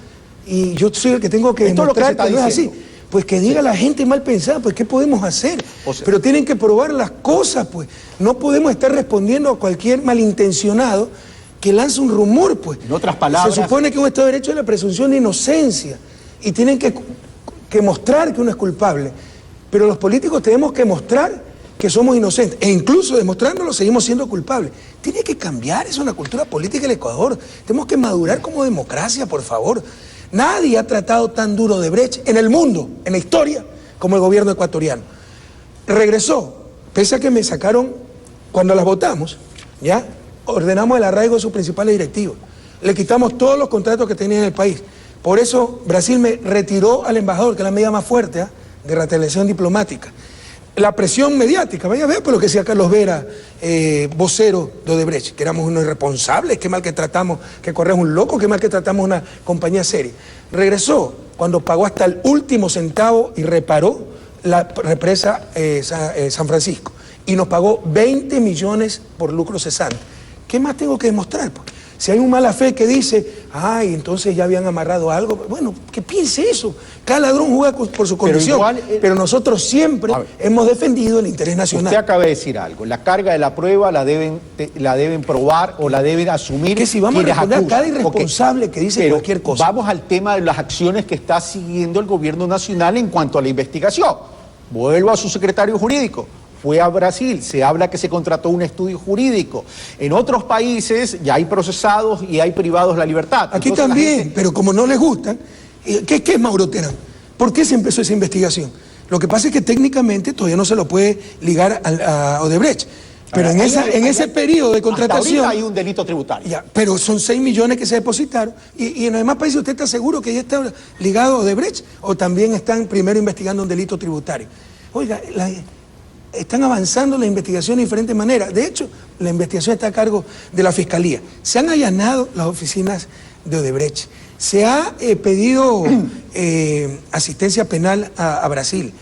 y yo soy el que tengo que Esto es lo que demostrar se que está no es así. diciendo. Pues que diga la gente mal pensada, pues ¿qué podemos hacer? O sea, pero tienen que probar las cosas, pues. No podemos estar respondiendo a cualquier malintencionado que lanza un rumor, pues. En otras palabras, se supone que un Estado de Derecho es la presunción de inocencia y tienen que mostrar que uno es culpable. Pero los políticos tenemos que mostrar que somos inocentes, e incluso demostrándolo seguimos siendo culpables. Tiene que cambiar eso en la cultura política del Ecuador. Tenemos que madurar como democracia, por favor. Nadie ha tratado tan duro Odebrecht en el mundo, en la historia, como el gobierno ecuatoriano. Regresó, pese a que me sacaron, cuando las votamos, ya ordenamos el arraigo de sus principales directivos. Le quitamos todos los contratos que tenía en el país. Por eso Brasil me retiró al embajador, que es la medida más fuerte de retaliación diplomática. La presión mediática, vaya a ver por lo que decía Carlos Vera, vocero de Odebrecht, que éramos unos irresponsables, qué mal que tratamos, que corremos un loco, qué mal que tratamos una compañía seria. Regresó cuando pagó hasta el último centavo y reparó la represa San Francisco y nos pagó 20 millones por lucro cesante. ¿Qué más tengo que demostrar? Pues? Si hay un mala fe que dice, ay, entonces ya habían amarrado algo, bueno, que piense eso. Cada ladrón juega por su condición. Pero nosotros siempre hemos defendido el interés nacional. Usted acaba de decir algo, la carga de la prueba la deben probar o la deben asumir. Que si vamos a quienes responder a cada acusan. irresponsable que dice Pero cualquier cosa. Vamos al tema de las acciones que está siguiendo el gobierno nacional en cuanto a la investigación. Vuelvo a su secretario jurídico. Fue a Brasil, se habla que se contrató un estudio jurídico. En otros países ya hay procesados y hay privados la libertad. Aquí Entonces, también, pero como no les gustan, ¿qué es Mauro Terán? ¿Por qué se empezó esa investigación? Lo que pasa es que técnicamente todavía no se lo puede ligar a Odebrecht. Pero en ese periodo de contratación... Hasta ahorita hay un delito tributario. Ya, pero son 6 millones que se depositaron. Y en los demás países, ¿usted está seguro que ya está ligado a Odebrecht? ¿O también están primero investigando un delito tributario? Oiga, están avanzando la investigación de diferentes maneras. De hecho, la investigación está a cargo de la Fiscalía. Se han allanado las oficinas de Odebrecht. Se ha pedido asistencia penal a Brasil.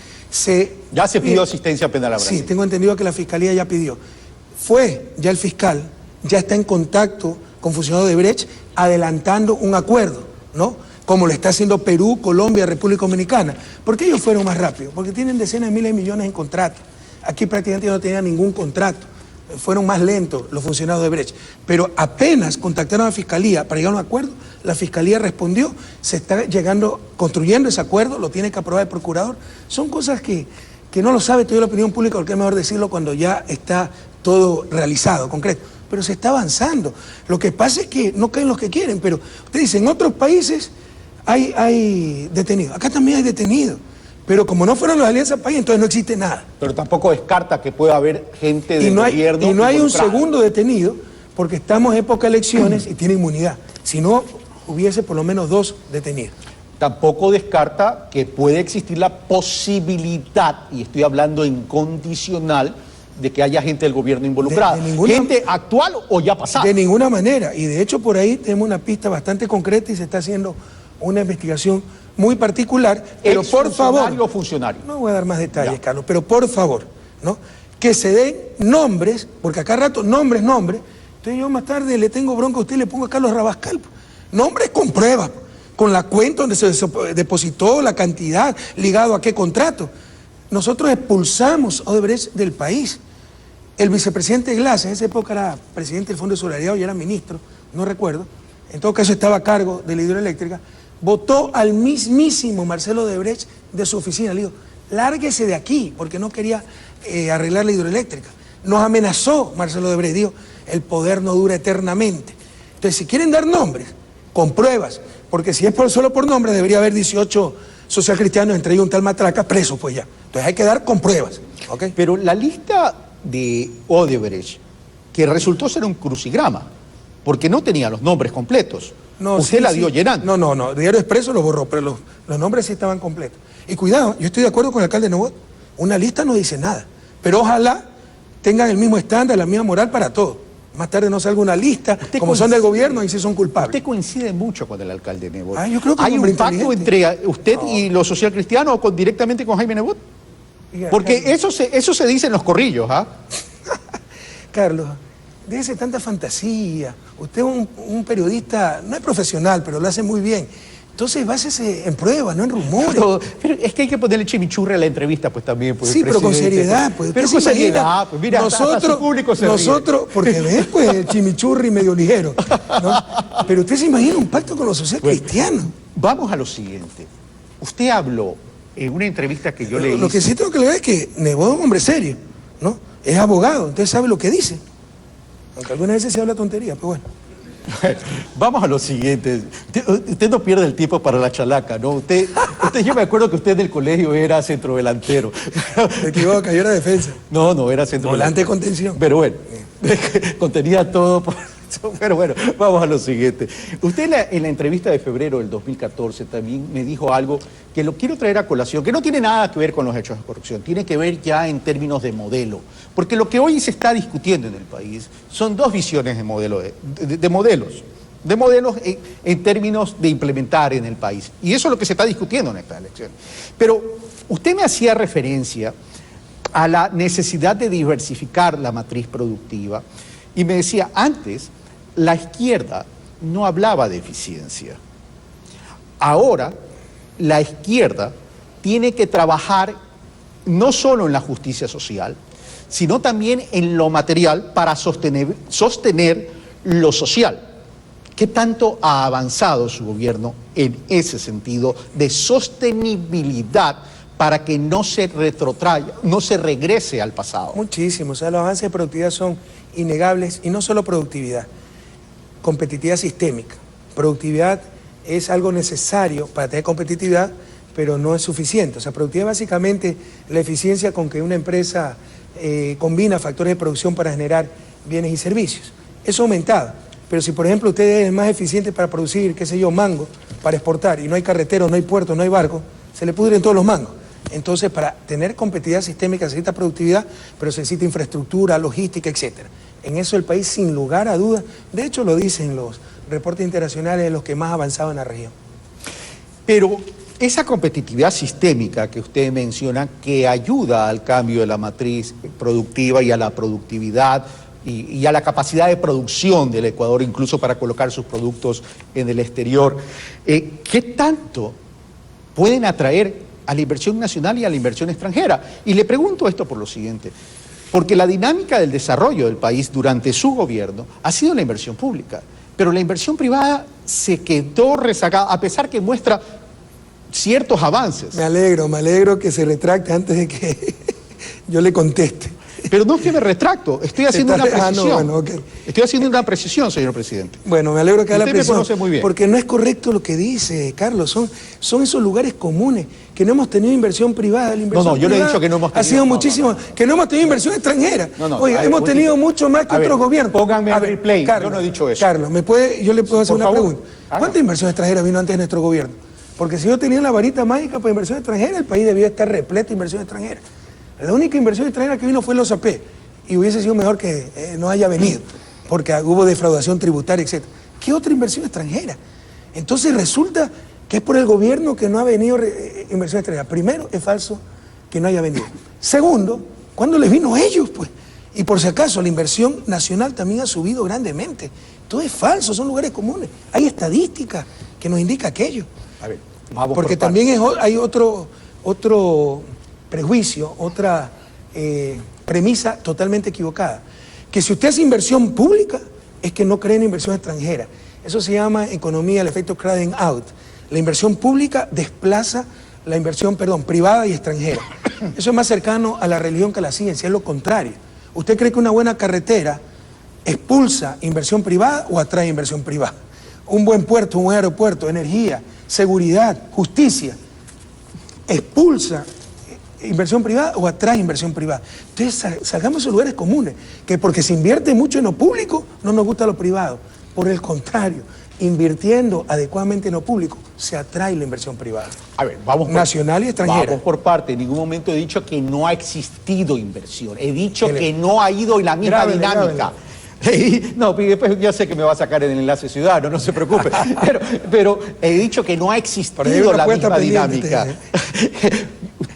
Ya se pidió asistencia penal a Brasil. Sí, tengo entendido que la Fiscalía ya pidió. Fue ya el fiscal, ya está en contacto con funcionarios de Odebrecht adelantando un acuerdo, ¿no? Como lo está haciendo Perú, Colombia, República Dominicana. ¿Por qué ellos fueron más rápido? Porque tienen decenas de miles de millones en contratos. Aquí prácticamente no tenían ningún contrato. Fueron más lentos los funcionarios de Odebrecht. Pero apenas contactaron a la Fiscalía para llegar a un acuerdo, la Fiscalía respondió, se está construyendo ese acuerdo, lo tiene que aprobar el procurador. Son cosas que que no lo sabe todavía la opinión pública, porque es mejor decirlo cuando ya está todo realizado, concreto. Pero se está avanzando. Lo que pasa es que no caen los que quieren, pero usted dice, en otros países hay detenidos. Acá también hay detenidos. Pero como no fueron los Alianza País, entonces no existe nada. Pero tampoco descarta que pueda haber gente del gobierno. Y no hay un involucrada. segundo detenido, porque estamos en época de elecciones y tiene inmunidad. Si no, hubiese por lo menos 2 detenidos. Tampoco descarta que puede existir la posibilidad, y estoy hablando en condicional, de que haya gente del gobierno involucrada. Gente actual o ya pasada. De ninguna manera. Y de hecho por ahí tenemos una pista bastante concreta y se está haciendo una investigación muy particular. Pero por favor... ¿O funcionario? No voy a dar más detalles, Carlos, pero por favor, ¿no? Que se den nombres, porque acá rato nombres. Entonces yo más tarde le tengo bronca a usted y le pongo a Carlos Rabascal. Nombres con pruebas, con la cuenta donde se depositó, la cantidad, ligado a qué contrato. Nosotros expulsamos a Odebrecht del país. El vicepresidente Glass, en esa época era presidente del Fondo de Solidaridad, y era ministro, no recuerdo, en todo caso estaba a cargo de la hidroeléctrica, votó al mismísimo Marcelo Odebrecht de su oficina. Le dijo, lárguese de aquí, porque no quería arreglar la hidroeléctrica. Nos amenazó Marcelo Odebrecht, dijo, el poder no dura eternamente. Entonces, si quieren dar nombres, con pruebas, porque si es solo por nombres, debería haber 18 socialcristianos, entre ellos un tal Matraca, presos pues ya. Entonces hay que dar con pruebas. ¿Okay? Pero la lista de Odebrecht, que resultó ser un crucigrama, porque no tenía los nombres completos. No, usted la dio llenando. No, Diario Expreso lo borró, pero los nombres sí estaban completos. Y cuidado, yo estoy de acuerdo con el alcalde Nebot, una lista no dice nada, pero ojalá tengan el mismo estándar, la misma moral para todos. Más tarde no salga una lista, como son del gobierno, y sí son culpables. Usted coincide mucho con el alcalde Nebot. Yo creo que ¿Hay un pacto entre usted y los socialcristianos o directamente con Jaime Nebot? Porque Carlos, eso se dice en los corrillos, ¿ah? Carlos, déjese tanta fantasía. Usted es un periodista, no es profesional, pero lo hace muy bien. Entonces, básese en pruebas, no en rumores. Pero es que hay que ponerle chimichurri a la entrevista, pues también. Pues, sí, pero con seriedad. Pues, pero con seriedad, pues mira, hasta su público se ríe. Porque ves, pues, el chimichurri medio ligero, ¿no? Pero usted se imagina un pacto con los socialcristianos. Vamos a lo siguiente. Usted habló en una entrevista que yo le hice. Lo que sí tengo que leer es que Nebot es un hombre serio, ¿no? Es abogado, entonces sabe lo que dice. Aunque algunas veces se habla tontería, pero bueno. Vamos a lo siguiente. Usted no pierde el tiempo para la chalaca, ¿no? Yo me acuerdo que usted del colegio era centrodelantero. Me equivoco, yo era defensa. No, era centrodelantero. Volante de contención. Pero bueno, contenía todo. Pero bueno, vamos a lo siguiente. Usted en la entrevista de febrero del 2014 también me dijo algo que lo quiero traer a colación, que no tiene nada que ver con los hechos de corrupción, tiene que ver ya en términos de modelo. Porque lo que hoy se está discutiendo en el país son dos visiones de modelos en términos de implementar en el país. Y eso es lo que se está discutiendo en esta elección. Pero usted me hacía referencia a la necesidad de diversificar la matriz productiva y me decía, antes la izquierda no hablaba de eficiencia. Ahora la izquierda tiene que trabajar no solo en la justicia social, sino también en lo material para sostener lo social. ¿Qué tanto ha avanzado su gobierno en ese sentido de sostenibilidad para que no se retrotraiga, no se regrese al pasado? Muchísimo, o sea, los avances de productividad son innegables, y no solo productividad, competitividad sistémica. Productividad es algo necesario para tener competitividad, pero no es suficiente. O sea, productividad es básicamente la eficiencia con que una empresa combina factores de producción para generar bienes y servicios. Eso ha aumentado, pero si por ejemplo usted es más eficiente para producir, qué sé yo, mango, para exportar, y no hay carreteros, no hay puertos, no hay barcos, se le pudren todos los mangos. Entonces, para tener competitividad sistémica se necesita productividad, pero se necesita infraestructura, logística, etc. En eso el país, sin lugar a dudas, de hecho lo dicen los reportes internacionales, de los que más ha avanzado en la región. Pero esa competitividad sistémica que usted menciona, que ayuda al cambio de la matriz productiva y a la productividad y a la capacidad de producción del Ecuador, incluso para colocar sus productos en el exterior, ¿qué tanto pueden atraer a la inversión nacional y a la inversión extranjera? Y le pregunto esto por lo siguiente, porque la dinámica del desarrollo del país durante su gobierno ha sido la inversión pública, pero la inversión privada se quedó rezagada, a pesar que muestra ciertos avances. Me alegro que se retracte antes de que yo le conteste. Pero no es que me retracto, estoy haciendo una precisión. No, bueno, okay. Estoy haciendo una precisión, señor presidente. Bueno, me alegro que haga la Usted me precisión. conoce muy bien. Porque no es correcto lo que dice, Carlos. Son esos lugares comunes, que no hemos tenido inversión privada. La inversión yo le he privada dicho que no hemos tenido. Ha sido muchísimo, que no hemos tenido inversión extranjera. Oiga, hemos tenido mucho más que otros gobiernos. Pónganme a replay, Carlos, yo no he dicho eso. Carlos, yo le puedo hacer Por una favor, pregunta. ¿Cuánta inversión extranjera vino antes de nuestro gobierno? Porque si yo tenía la varita mágica para inversión extranjera, el país debía estar repleto de inversión extranjera. La única inversión extranjera que vino fue los AP. Y hubiese sido mejor que no haya venido, porque hubo defraudación tributaria, etc. ¿Qué otra inversión extranjera? Entonces resulta que es por el gobierno que no ha venido inversión extranjera. Primero, es falso que no haya venido. Segundo, ¿cuándo les vino a ellos? Pues? Y por si acaso, la inversión nacional también ha subido grandemente. Todo es falso, son lugares comunes. Hay estadística que nos indica aquello. A ver, vamos porque por también hay otro prejuicio, otra premisa totalmente equivocada, que si usted hace inversión pública es que no cree en inversión extranjera. Eso se llama en economía el efecto crowding out. La inversión pública desplaza la inversión, privada y extranjera. Eso es más cercano a la religión que a la ciencia, es lo contrario. ¿Usted cree que una buena carretera expulsa inversión privada o atrae inversión privada? Un buen puerto, un buen aeropuerto, energía, seguridad, justicia, expulsa inversión privada o atrae inversión privada. Entonces salgamos esos lugares comunes, que porque se invierte mucho en lo público, no nos gusta lo privado. Por el contrario, invirtiendo adecuadamente en lo público, se atrae la inversión privada. A ver, vamos nacional y extranjera. Vamos por parte. En ningún momento he dicho que no ha existido inversión. He dicho que no ha ido en la misma dinámica. No, y después ya sé que me va a sacar el enlace ciudadano, no se preocupe. Pero he dicho que no ha existido la misma dinámica.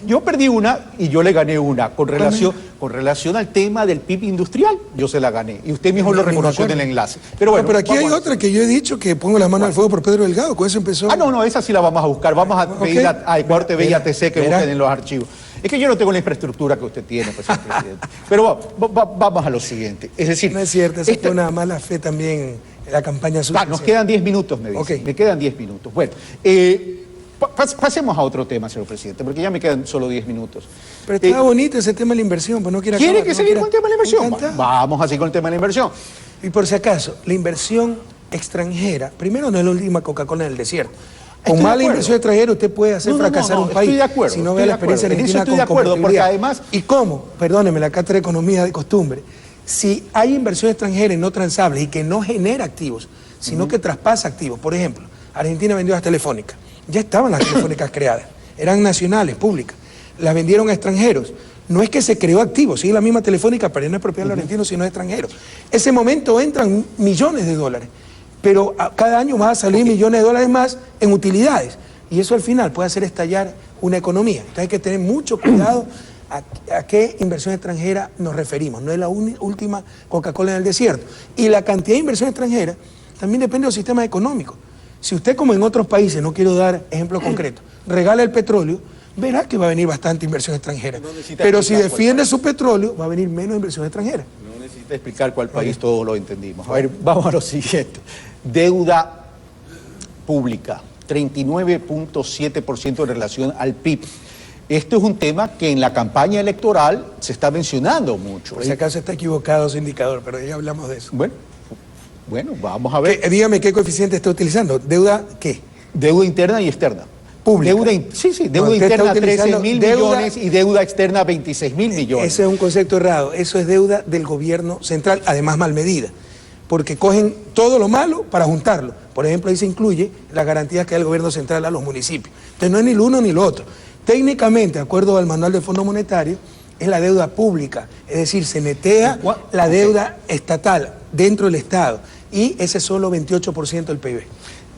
Yo perdí una y yo le gané una con relación al tema del PIB industrial. Yo se la gané y usted mismo lo reconoció en el enlace. Pero bueno, pero aquí hay otra que yo he dicho que pongo la mano al fuego por Pedro Delgado. Con eso empezó. No, esa sí la vamos a buscar. Vamos a pedir a Ecuador TV y a TC que busquen en los archivos. Es que yo no tengo la infraestructura que usted tiene, pues, señor presidente. Pero vamos a lo siguiente. Es decir, no es cierto, esa fue una mala fe también en la campaña suya. Nos quedan 10 minutos, me dice. Okay. Me quedan 10 minutos. Bueno, pasemos a otro tema, señor presidente, porque ya me quedan solo 10 minutos. Pero está bonito ese tema de la inversión, pues no quiere acabar. ¿Quiere que seguir con el tema de la inversión? Vamos así con el tema de la inversión. Y por si acaso, la inversión extranjera, primero no es la última Coca-Cola en el desierto. Con mala inversión extranjera usted puede hacer fracasar un país. Estoy de acuerdo. Si no ve la experiencia argentina estoy de acuerdo, porque además... ¿Y cómo? Perdóneme, la cátedra de economía de costumbre. Si hay inversión extranjera y no transable y que no genera activos, sino que traspasa activos. Por ejemplo, Argentina vendió las telefónicas. Ya estaban las telefónicas creadas. Eran nacionales, públicas. Las vendieron a extranjeros. No es que se creó activos, sigue la misma telefónica, pero no es propiedad de los argentinos, sino de extranjeros. Ese momento entran millones de dólares. Pero cada año va a salir millones de dólares más en utilidades. Y eso al final puede hacer estallar una economía. Entonces hay que tener mucho cuidado a qué inversión extranjera nos referimos. No es la última Coca-Cola en el desierto. Y la cantidad de inversión extranjera también depende de los sistemas económicos. Si usted, como en otros países, no quiero dar ejemplo concreto, regala el petróleo, verá que va a venir bastante inversión extranjera. Pero si defiende su petróleo, va a venir menos inversión extranjera. No necesita explicar cuál país, todos lo entendimos. A ver, vamos a lo siguiente. Deuda pública, 39.7% en relación al PIB. Esto es un tema que en la campaña electoral se está mencionando mucho. Por si acaso está equivocado su indicador, pero ya hablamos de eso. Bueno, vamos a ver. Dígame qué coeficiente está utilizando. ¿Deuda qué? Deuda interna y externa. Pública. Deuda interna 13.000 millones y deuda externa 26.000 millones. Ese es un concepto errado. Eso es deuda del gobierno central, además mal medida. Porque cogen todo lo malo para juntarlo. Por ejemplo, ahí se incluye las garantías que da el gobierno central a los municipios. Entonces no es ni lo uno ni lo otro. Técnicamente, de acuerdo al manual del Fondo Monetario, es la deuda pública. Es decir, se netea la deuda estatal dentro del Estado. Y ese es solo 28% del PIB.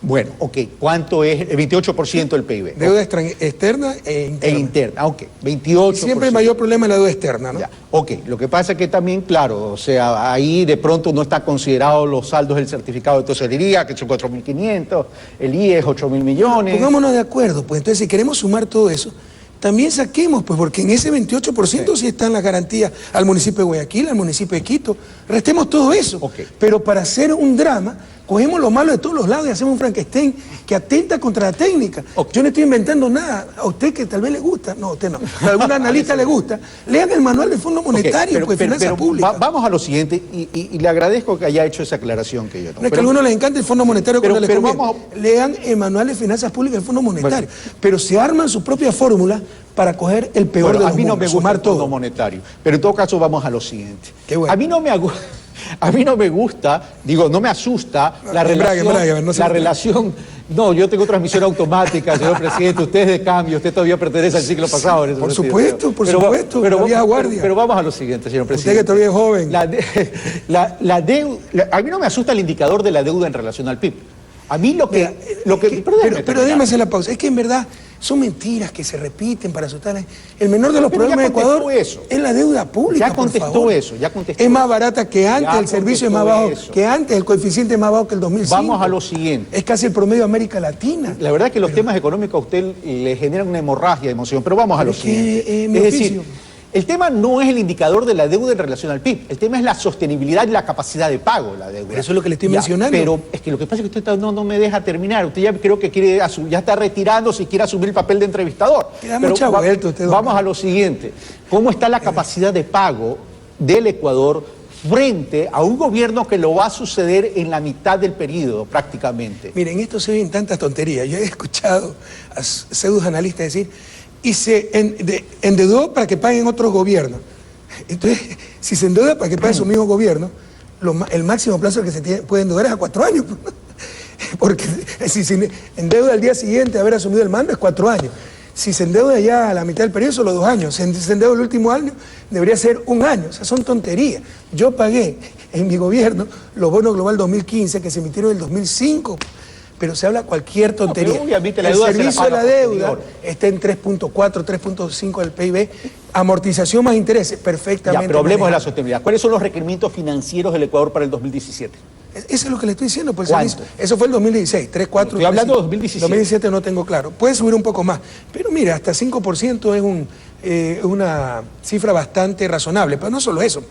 Bueno, ok. ¿Cuánto es el 28% del PIB? Deuda externa e interna. Interna, ok. 28%. Siempre el mayor problema es la deuda externa, ¿no? Ya. Ok, lo que pasa es que también, claro, o sea, ahí de pronto no están considerados los saldos del certificado de tesorería, que son 4.500, el IES 8.000 millones. Pongámonos de acuerdo, pues entonces si queremos sumar todo eso, también saquemos, pues porque en ese 28% sí están las garantías al municipio de Guayaquil, al municipio de Quito, restemos todo eso. Pero para hacer un drama, cogemos lo malo de todos los lados y hacemos un Frankenstein que atenta contra la técnica. Yo no estoy inventando nada. A usted que tal vez le gusta, no, a usted no, a algún analista le gusta, lean el manual del Fondo Monetario, pues finanzas públicas. Vamos a lo siguiente, y le agradezco que haya hecho esa aclaración que yo no. No es que a algunos les encanta el Fondo Monetario cuando les conviene. Lean el manual de finanzas públicas del Fondo Monetario, pero se arman sus propias fórmulas para coger el peor de los mundos. A mí no me gusta el Fondo Monetario, pero en todo caso vamos a lo siguiente. Qué bueno. A mí no me gusta, digo, no me asusta la relación. No, yo tengo transmisión automática, señor presidente, usted es de cambio, usted todavía pertenece al ciclo pasado. Por supuesto, la vieja guardia. Pero vamos a lo siguiente, señor presidente. Usted que todavía es joven. A mí no me asusta el indicador de la deuda en relación al PIB. A mí pero déjeme hacer la pausa. Es que en verdad son mentiras que se repiten para asustar. El menor de los problemas de Ecuador es la deuda pública. Ya contestó eso. Es más barata que antes, el servicio es más bajo que antes, el coeficiente es más bajo que el 2005. Vamos a lo siguiente. Es casi el promedio de América Latina. La verdad es que los temas económicos a usted le generan una hemorragia de emoción, pero vamos a lo siguiente. Es decir, el tema no es el indicador de la deuda en relación al PIB, el tema es la sostenibilidad y la capacidad de pago de la deuda. Pero eso es lo que le estoy mencionando. Pero es que lo que pasa es que usted no me deja terminar. Usted ya creo que ya está retirándose y quiere asumir el papel de entrevistador. Vamos a lo siguiente. ¿Cómo está la capacidad de pago del Ecuador frente a un gobierno que lo va a suceder en la mitad del periodo prácticamente? Miren, esto se oyen tantas tonterías. Yo he escuchado a pseudos analistas decir, y se endeudó para que paguen otros gobiernos. Entonces, si se endeuda para que pague su mismo gobierno, el máximo plazo que se puede endeudar es a 4 años. Porque si se endeuda al día siguiente de haber asumido el mando es 4 años. Si se endeuda ya a la mitad del periodo, solo 2 años. Si se endeuda el último año, debería ser 1 año. O sea, son tonterías. Yo pagué en mi gobierno los bonos global 2015 que se emitieron en el 2005. Pero se habla cualquier tontería. El servicio de la deuda está en 3.4, 3.5 del PIB. Amortización más intereses, perfectamente. Ya, pero hablemos de la sostenibilidad. ¿Cuáles son los requerimientos financieros del Ecuador para el 2017? Eso es lo que le estoy diciendo. Pues, eso fue el 2016, 3, 4... Estoy hablando de 2017. 2017 no tengo claro. Puede subir un poco más. Pero mira, hasta 5% es una cifra bastante razonable. Pero no solo eso.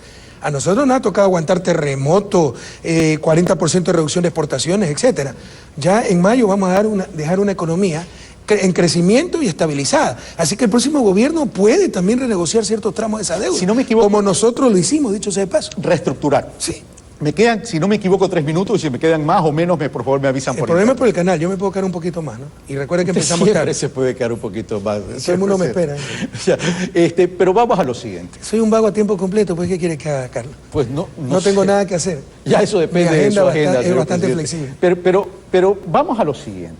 A nosotros nos ha tocado aguantar terremotos, 40% de reducción de exportaciones, etcétera. Ya en mayo vamos a dejar una economía en crecimiento y estabilizada. Así que el próximo gobierno puede también renegociar ciertos tramos de esa deuda. Si no me equivoco, como nosotros lo hicimos, dicho sea de paso. Reestructurar. Sí. Me quedan, si no me equivoco, 3 minutos, y si me quedan más o menos, por favor me avisan. El problema es por el canal, yo me puedo quedar un poquito más, ¿no? Y recuerden que empezamos tarde. Se puede quedar un poquito más. Todo el mundo me espera. Pero vamos a lo siguiente. Soy un vago a tiempo completo, pues ¿qué quiere que haga, Carlos? Pues no tengo nada que hacer. Ya eso depende de su agenda. Es bastante flexible. Pero vamos a lo siguiente.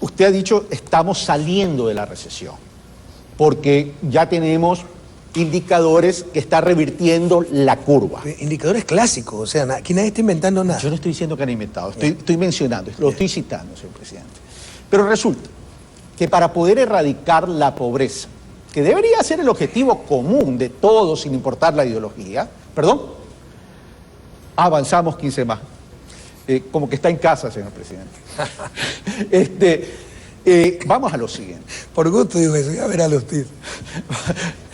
Usted ha dicho, estamos saliendo de la recesión, porque ya tenemos indicadores que está revirtiendo la curva. Indicadores clásicos, o sea, aquí nadie está inventando nada. Yo no estoy diciendo que han inventado, estoy mencionando, lo estoy citando, señor presidente. Pero resulta que para poder erradicar la pobreza, que debería ser el objetivo común de todos, sin importar la ideología, avanzamos 15 más. Como que está en casa, señor presidente. Vamos a lo siguiente. Por gusto digo eso, ya verá los tíos.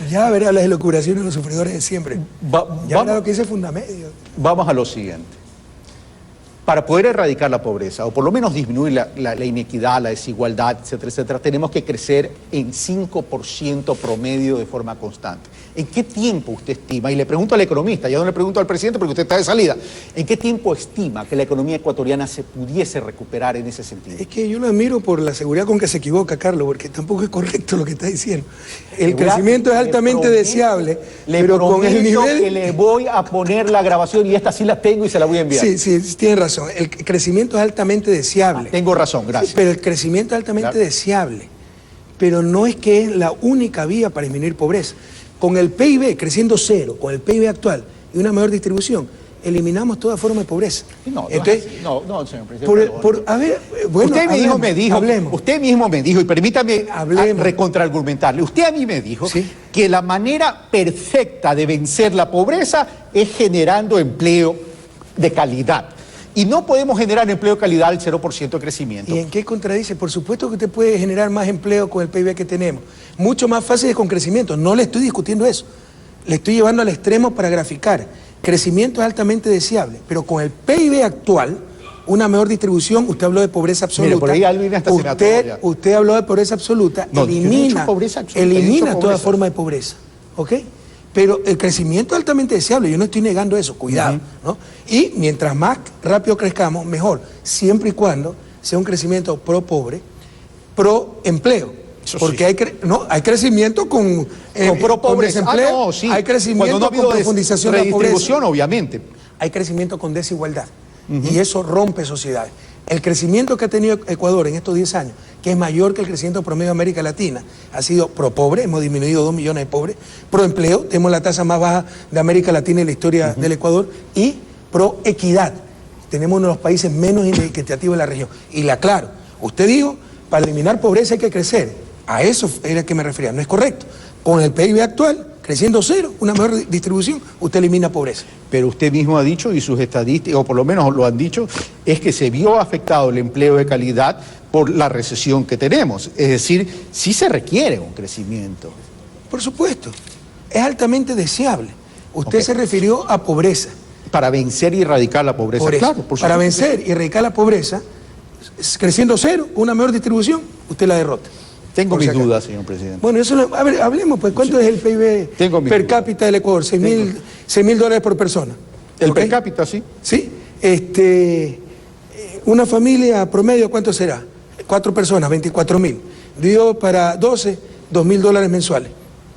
Ya verá las elucubraciones de los sufridores de siempre. Ya verá lo que dice Fundamedio. Vamos a lo siguiente. Para poder erradicar la pobreza, o por lo menos disminuir la inequidad, la desigualdad, etcétera, etcétera, tenemos que crecer en 5% promedio de forma constante. ¿En qué tiempo usted estima? Y le pregunto al economista, ya no le pregunto al presidente porque usted está de salida. ¿En qué tiempo estima que la economía ecuatoriana se pudiese recuperar en ese sentido? Es que yo lo admiro por la seguridad con que se equivoca, Carlos, porque tampoco es correcto lo que está diciendo. El crecimiento es altamente deseable, pero con el nivel... que le voy a poner la grabación, y esta sí la tengo y se la voy a enviar. Sí, tiene razón. El crecimiento es altamente deseable. Tengo razón, gracias. Pero el crecimiento es altamente deseable. Pero no es que es la única vía para disminuir pobreza. Con el PIB creciendo 0, con el PIB actual y una mayor distribución, eliminamos toda forma de pobreza. Entonces, no, señor presidente. Usted usted mismo me dijo, y permítame recontraargumentarle, usted a mí me dijo que la manera perfecta de vencer la pobreza es generando empleo de calidad. Y no podemos generar empleo de calidad al 0% de crecimiento. ¿Y en qué contradice? Por supuesto que usted puede generar más empleo con el PIB que tenemos. Mucho más fácil es con crecimiento. No le estoy discutiendo eso. Le estoy llevando al extremo para graficar. crecimiento es altamente deseable, pero con el PIB actual, una mejor distribución, usted habló de pobreza absoluta. Mire, por ahí Alvin hasta se me atrevo ya. Usted habló de pobreza absoluta, No, yo no he elimina, dicho pobreza absoluta, elimina he dicho toda pobreza. forma de pobreza, ¿ok? Pero el crecimiento es altamente deseable, yo no estoy negando eso, cuidado, ¿no? Y mientras más rápido crezcamos, mejor, siempre y cuando sea un crecimiento pro pobre, pro empleo. Eso Porque sí. hay crecimiento con pro pobreza. desempleo, No, sí. hay crecimiento Cuando no ha habido con profundización de la pobreza, redistribución, obviamente. hay crecimiento con desigualdad. Y eso rompe sociedades. El crecimiento que ha tenido Ecuador en estos 10 años, que es mayor que el crecimiento promedio de América Latina, ha sido pro pobre, hemos disminuido 2 millones de pobres, pro empleo, tenemos la tasa más baja de América Latina en la historia del Ecuador, y pro equidad, tenemos uno de los países menos inequitativos de la región. Y la aclaro, usted dijo, para eliminar pobreza hay que crecer, a eso era que me refería, no es correcto. Con el PIB actual, creciendo cero, una mejor distribución, usted elimina pobreza. Pero usted mismo ha dicho, y sus estadísticas, o por lo menos lo han dicho, es que se vio afectado el empleo de calidad por la recesión que tenemos. Es decir, sí se requiere un crecimiento. Por supuesto, es altamente deseable. Usted se refirió a pobreza. Para vencer y erradicar la pobreza. Por eso, Claro, por para supuesto. vencer y erradicar la pobreza, creciendo cero, una mejor distribución, usted la derrota. Tengo Por mis si acaso. dudas, señor presidente. Bueno, a ver, hablemos, pues, ¿cuánto es el PIB Tengo mis per dudas. cápita del Ecuador? $6.000 por persona. El ¿Ok? per cápita, sí. Sí. Una familia promedio, ¿cuánto será? 4 personas, 24.000. Dividido para 12, $2.000 mensuales.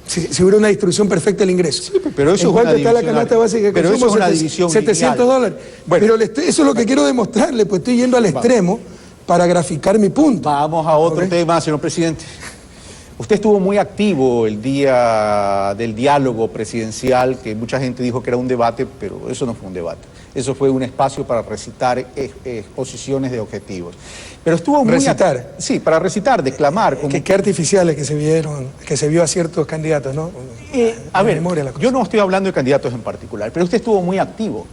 Si hubiera una distribución perfecta del ingreso. Sí, pero eso ¿En es cuánto una está la división canasta básica de pero eso consumo? es una división $700. lineal. Bueno. Pero eso es lo que quiero demostrarle, pues estoy yendo al extremo para graficar mi punto. Vamos a otro Ok. tema, señor presidente. Usted estuvo muy activo el día del diálogo presidencial, que mucha gente dijo que era un debate, pero eso no fue un debate. Eso fue un espacio para recitar exposiciones de objetivos. Pero estuvo muy... ¿Recitar? Sí, para recitar, declamar. Como... Qué artificiales que se vio a ciertos candidatos, ¿no? A La ver, memoria, la cosa. yo no estoy hablando de candidatos en particular, pero usted estuvo muy activo.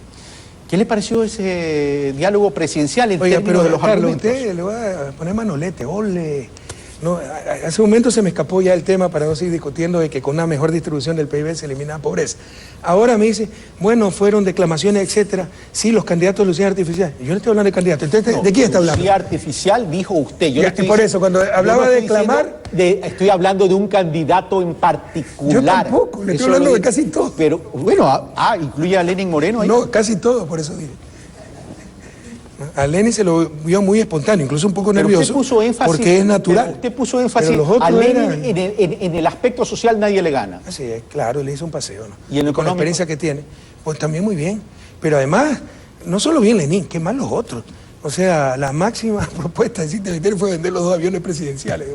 ¿Qué le pareció ese diálogo presidencial en Oiga, términos pero de los Carlos, argumentos? usted le va a poner manolete, ole. No, hace un momento se me escapó ya el tema para no seguir discutiendo de que con una mejor distribución del PIB se elimina la pobreza. Ahora me dice, bueno, fueron declamaciones, etcétera. Sí, los candidatos de lucía artificial. Yo no estoy hablando de candidatos. Entonces, No, ¿de quién está hablando? lucía artificial dijo usted. Yo Ya, le estoy y por diciendo- eso, cuando yo hablaba no de estoy declamar- diciendo estoy hablando de un candidato en particular. Yo tampoco, le estoy Eso hablando lo de digo. casi todo. Pero, bueno, incluye a Lenin Moreno ahí. No, casi todo, por eso dije. A Lenin se lo vio muy espontáneo, incluso un poco Pero nervioso, usted puso énfasis, porque es natural. pero usted puso énfasis Pero los otros a Lenin eran- en el aspecto social nadie le gana. Así es, claro, le hizo un paseo, ¿no? ¿Y en lo con la económico? experiencia que tiene, pues también muy bien. Pero además, no solo bien Lenin, que mal los otros. O sea, la máxima propuesta de Cintia Viteri fue vender los 2 aviones presidenciales.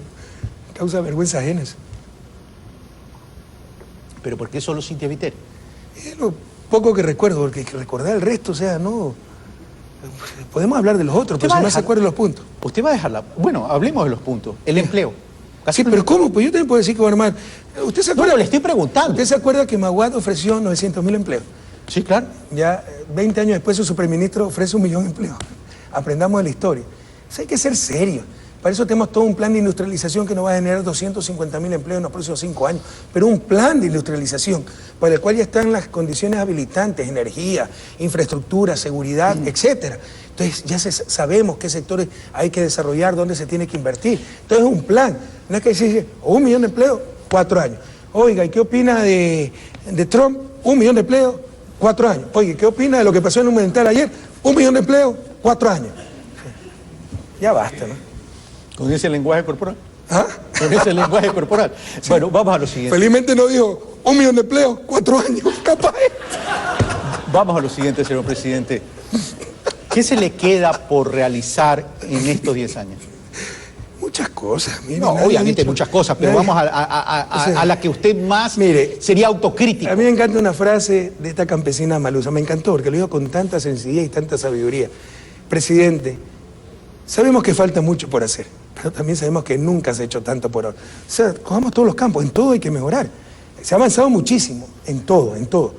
Causa vergüenza ajena eso. Pero ¿por qué solo Cintia Viteri? Es lo poco que recuerdo, porque recordar el resto, o sea, no... Podemos hablar de los otros, Usted pero va si a no se dejar- acuerdan los puntos. Usted va a dejarla. Bueno, hablemos de los puntos. El empleo. Sí, pero ¿cómo? Pues yo también puedo decir que voy a armar... ¿Usted se acuerda? Bueno, le estoy preguntando. ¿Usted se acuerda que Maguad ofreció 900.000 empleos? Sí, claro. Ya 20 años después su superministro ofrece 1 millón de empleos. Aprendamos de la historia. O sea, hay que ser serios. Para eso tenemos todo un plan de industrialización que nos va a generar 250.000 empleos en los próximos 5 años. Pero un plan de industrialización para el cual ya están las condiciones habilitantes, energía, infraestructura, seguridad, etcétera. Entonces ya sabemos qué sectores hay que desarrollar, dónde se tiene que invertir. Entonces es un plan. No es que se 1 millón de empleos, 4 años. Oiga, ¿y qué opina de Trump? 1 millón de empleos, 4 años. Oye, ¿qué opina de lo que pasó en un Monumental ayer? 1 millón de empleos, 4 años. Ya basta, ¿no? Con ese lenguaje corporal. ¿Ah? Con ese lenguaje corporal. Bueno, vamos a lo siguiente. Felizmente no dijo 1 millón de empleos, 4 años, capaz. Vamos a lo siguiente, señor presidente. ¿Qué se le queda por realizar en estos 10 años? Muchas cosas. Mire, No, nadie ha obviamente dicho- muchas cosas, pero nadie- vamos O sea, a la que usted más mire, sería autocrítico. A mí me encanta una frase de esta campesina Malusa, me encantó porque lo dijo con tanta sencillez y tanta sabiduría. Presidente, sabemos que falta mucho por hacer, pero también sabemos que nunca se ha hecho tanto por ahora. O sea, cojamos todos los campos, en todo hay que mejorar. Se ha avanzado muchísimo, en todo, en todo.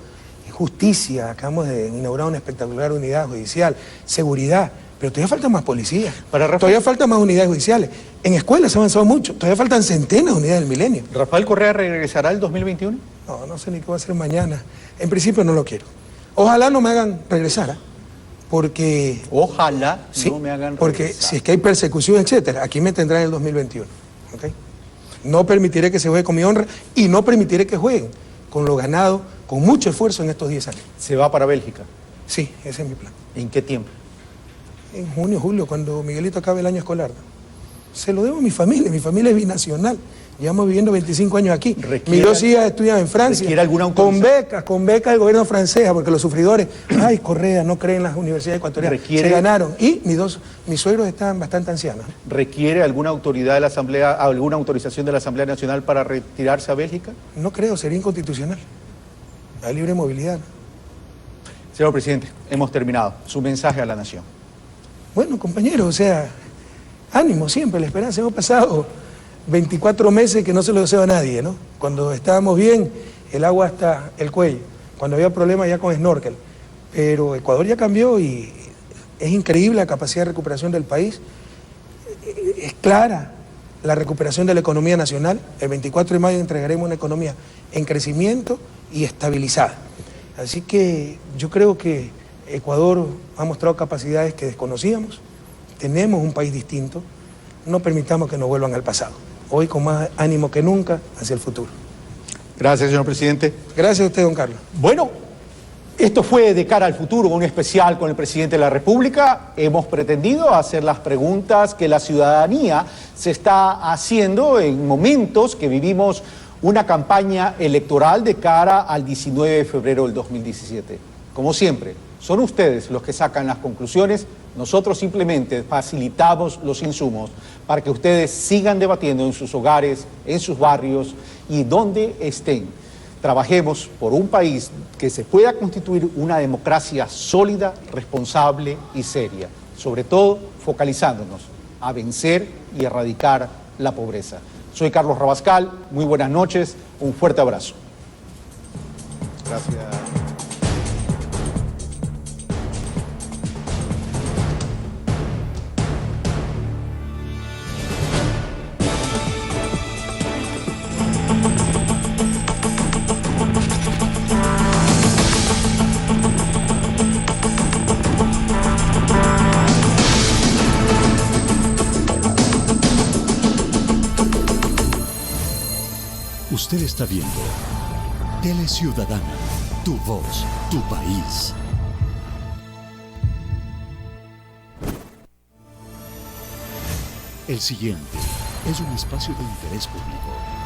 En justicia, acabamos de inaugurar una espectacular unidad judicial, seguridad, pero todavía faltan más policías, todavía faltan más unidades judiciales. En escuelas se ha avanzado mucho, todavía faltan centenas de unidades del milenio. ¿Rafael Correa regresará el 2021? No sé ni qué va a hacer mañana. En principio no lo quiero. Ojalá no me hagan regresar, porque... Ojalá Sí, no me hagan porque regresar. si es que hay persecución, etcétera, aquí me tendrán en el 2021. ¿Ok? No permitiré que se juegue con mi honra y no permitiré que jueguen con lo ganado, con mucho esfuerzo en estos 10 años. Se va para Bélgica. Sí, ese es mi plan. ¿En qué tiempo? En junio, julio, cuando Miguelito acabe el año escolar. Se lo debo a mi familia es binacional. Llevamos viviendo 25 años aquí. Mis dos hijas estudian en Francia. ¿Requiere alguna con becas del gobierno francés, porque los sufridores, ay, Correa, no creen en las universidades ecuatorianas. Se ganaron. Y mis suegros están bastante ancianos. ¿Requiere alguna autoridad de la Asamblea, alguna autorización de la Asamblea Nacional para retirarse a Bélgica? No creo, sería inconstitucional. Hay libre movilidad. Señor presidente, hemos terminado. Su mensaje a la nación. Bueno, compañeros, o sea, ánimo siempre, la esperanza. Hemos pasado 24 meses que no se lo deseo a nadie, ¿no? Cuando estábamos bien, el agua hasta el cuello. Cuando había problemas ya con snorkel. Pero Ecuador ya cambió y es increíble la capacidad de recuperación del país. Es clara la recuperación de la economía nacional. El 24 de mayo entregaremos una economía en crecimiento y estabilizada. Así que yo creo que Ecuador ha mostrado capacidades que desconocíamos. Tenemos un país distinto. No permitamos que nos vuelvan al pasado. Hoy con más ánimo que nunca hacia el futuro. Gracias, señor presidente. Gracias a usted, don Carlos. Bueno, esto fue De Cara al Futuro, un especial con el presidente de la República. Hemos pretendido hacer las preguntas que la ciudadanía se está haciendo en momentos que vivimos una campaña electoral de cara al 19 de febrero del 2017. Como siempre, son ustedes los que sacan las conclusiones. Nosotros simplemente facilitamos los insumos para que ustedes sigan debatiendo en sus hogares, en sus barrios y donde estén. Trabajemos por un país que se pueda constituir una democracia sólida, responsable y seria. Sobre todo, focalizándonos a vencer y erradicar la pobreza. Soy Carlos Rabascal, muy buenas noches, un fuerte abrazo. Gracias. Usted está viendo Tele Ciudadana, tu voz, tu país. El siguiente es un espacio de interés público.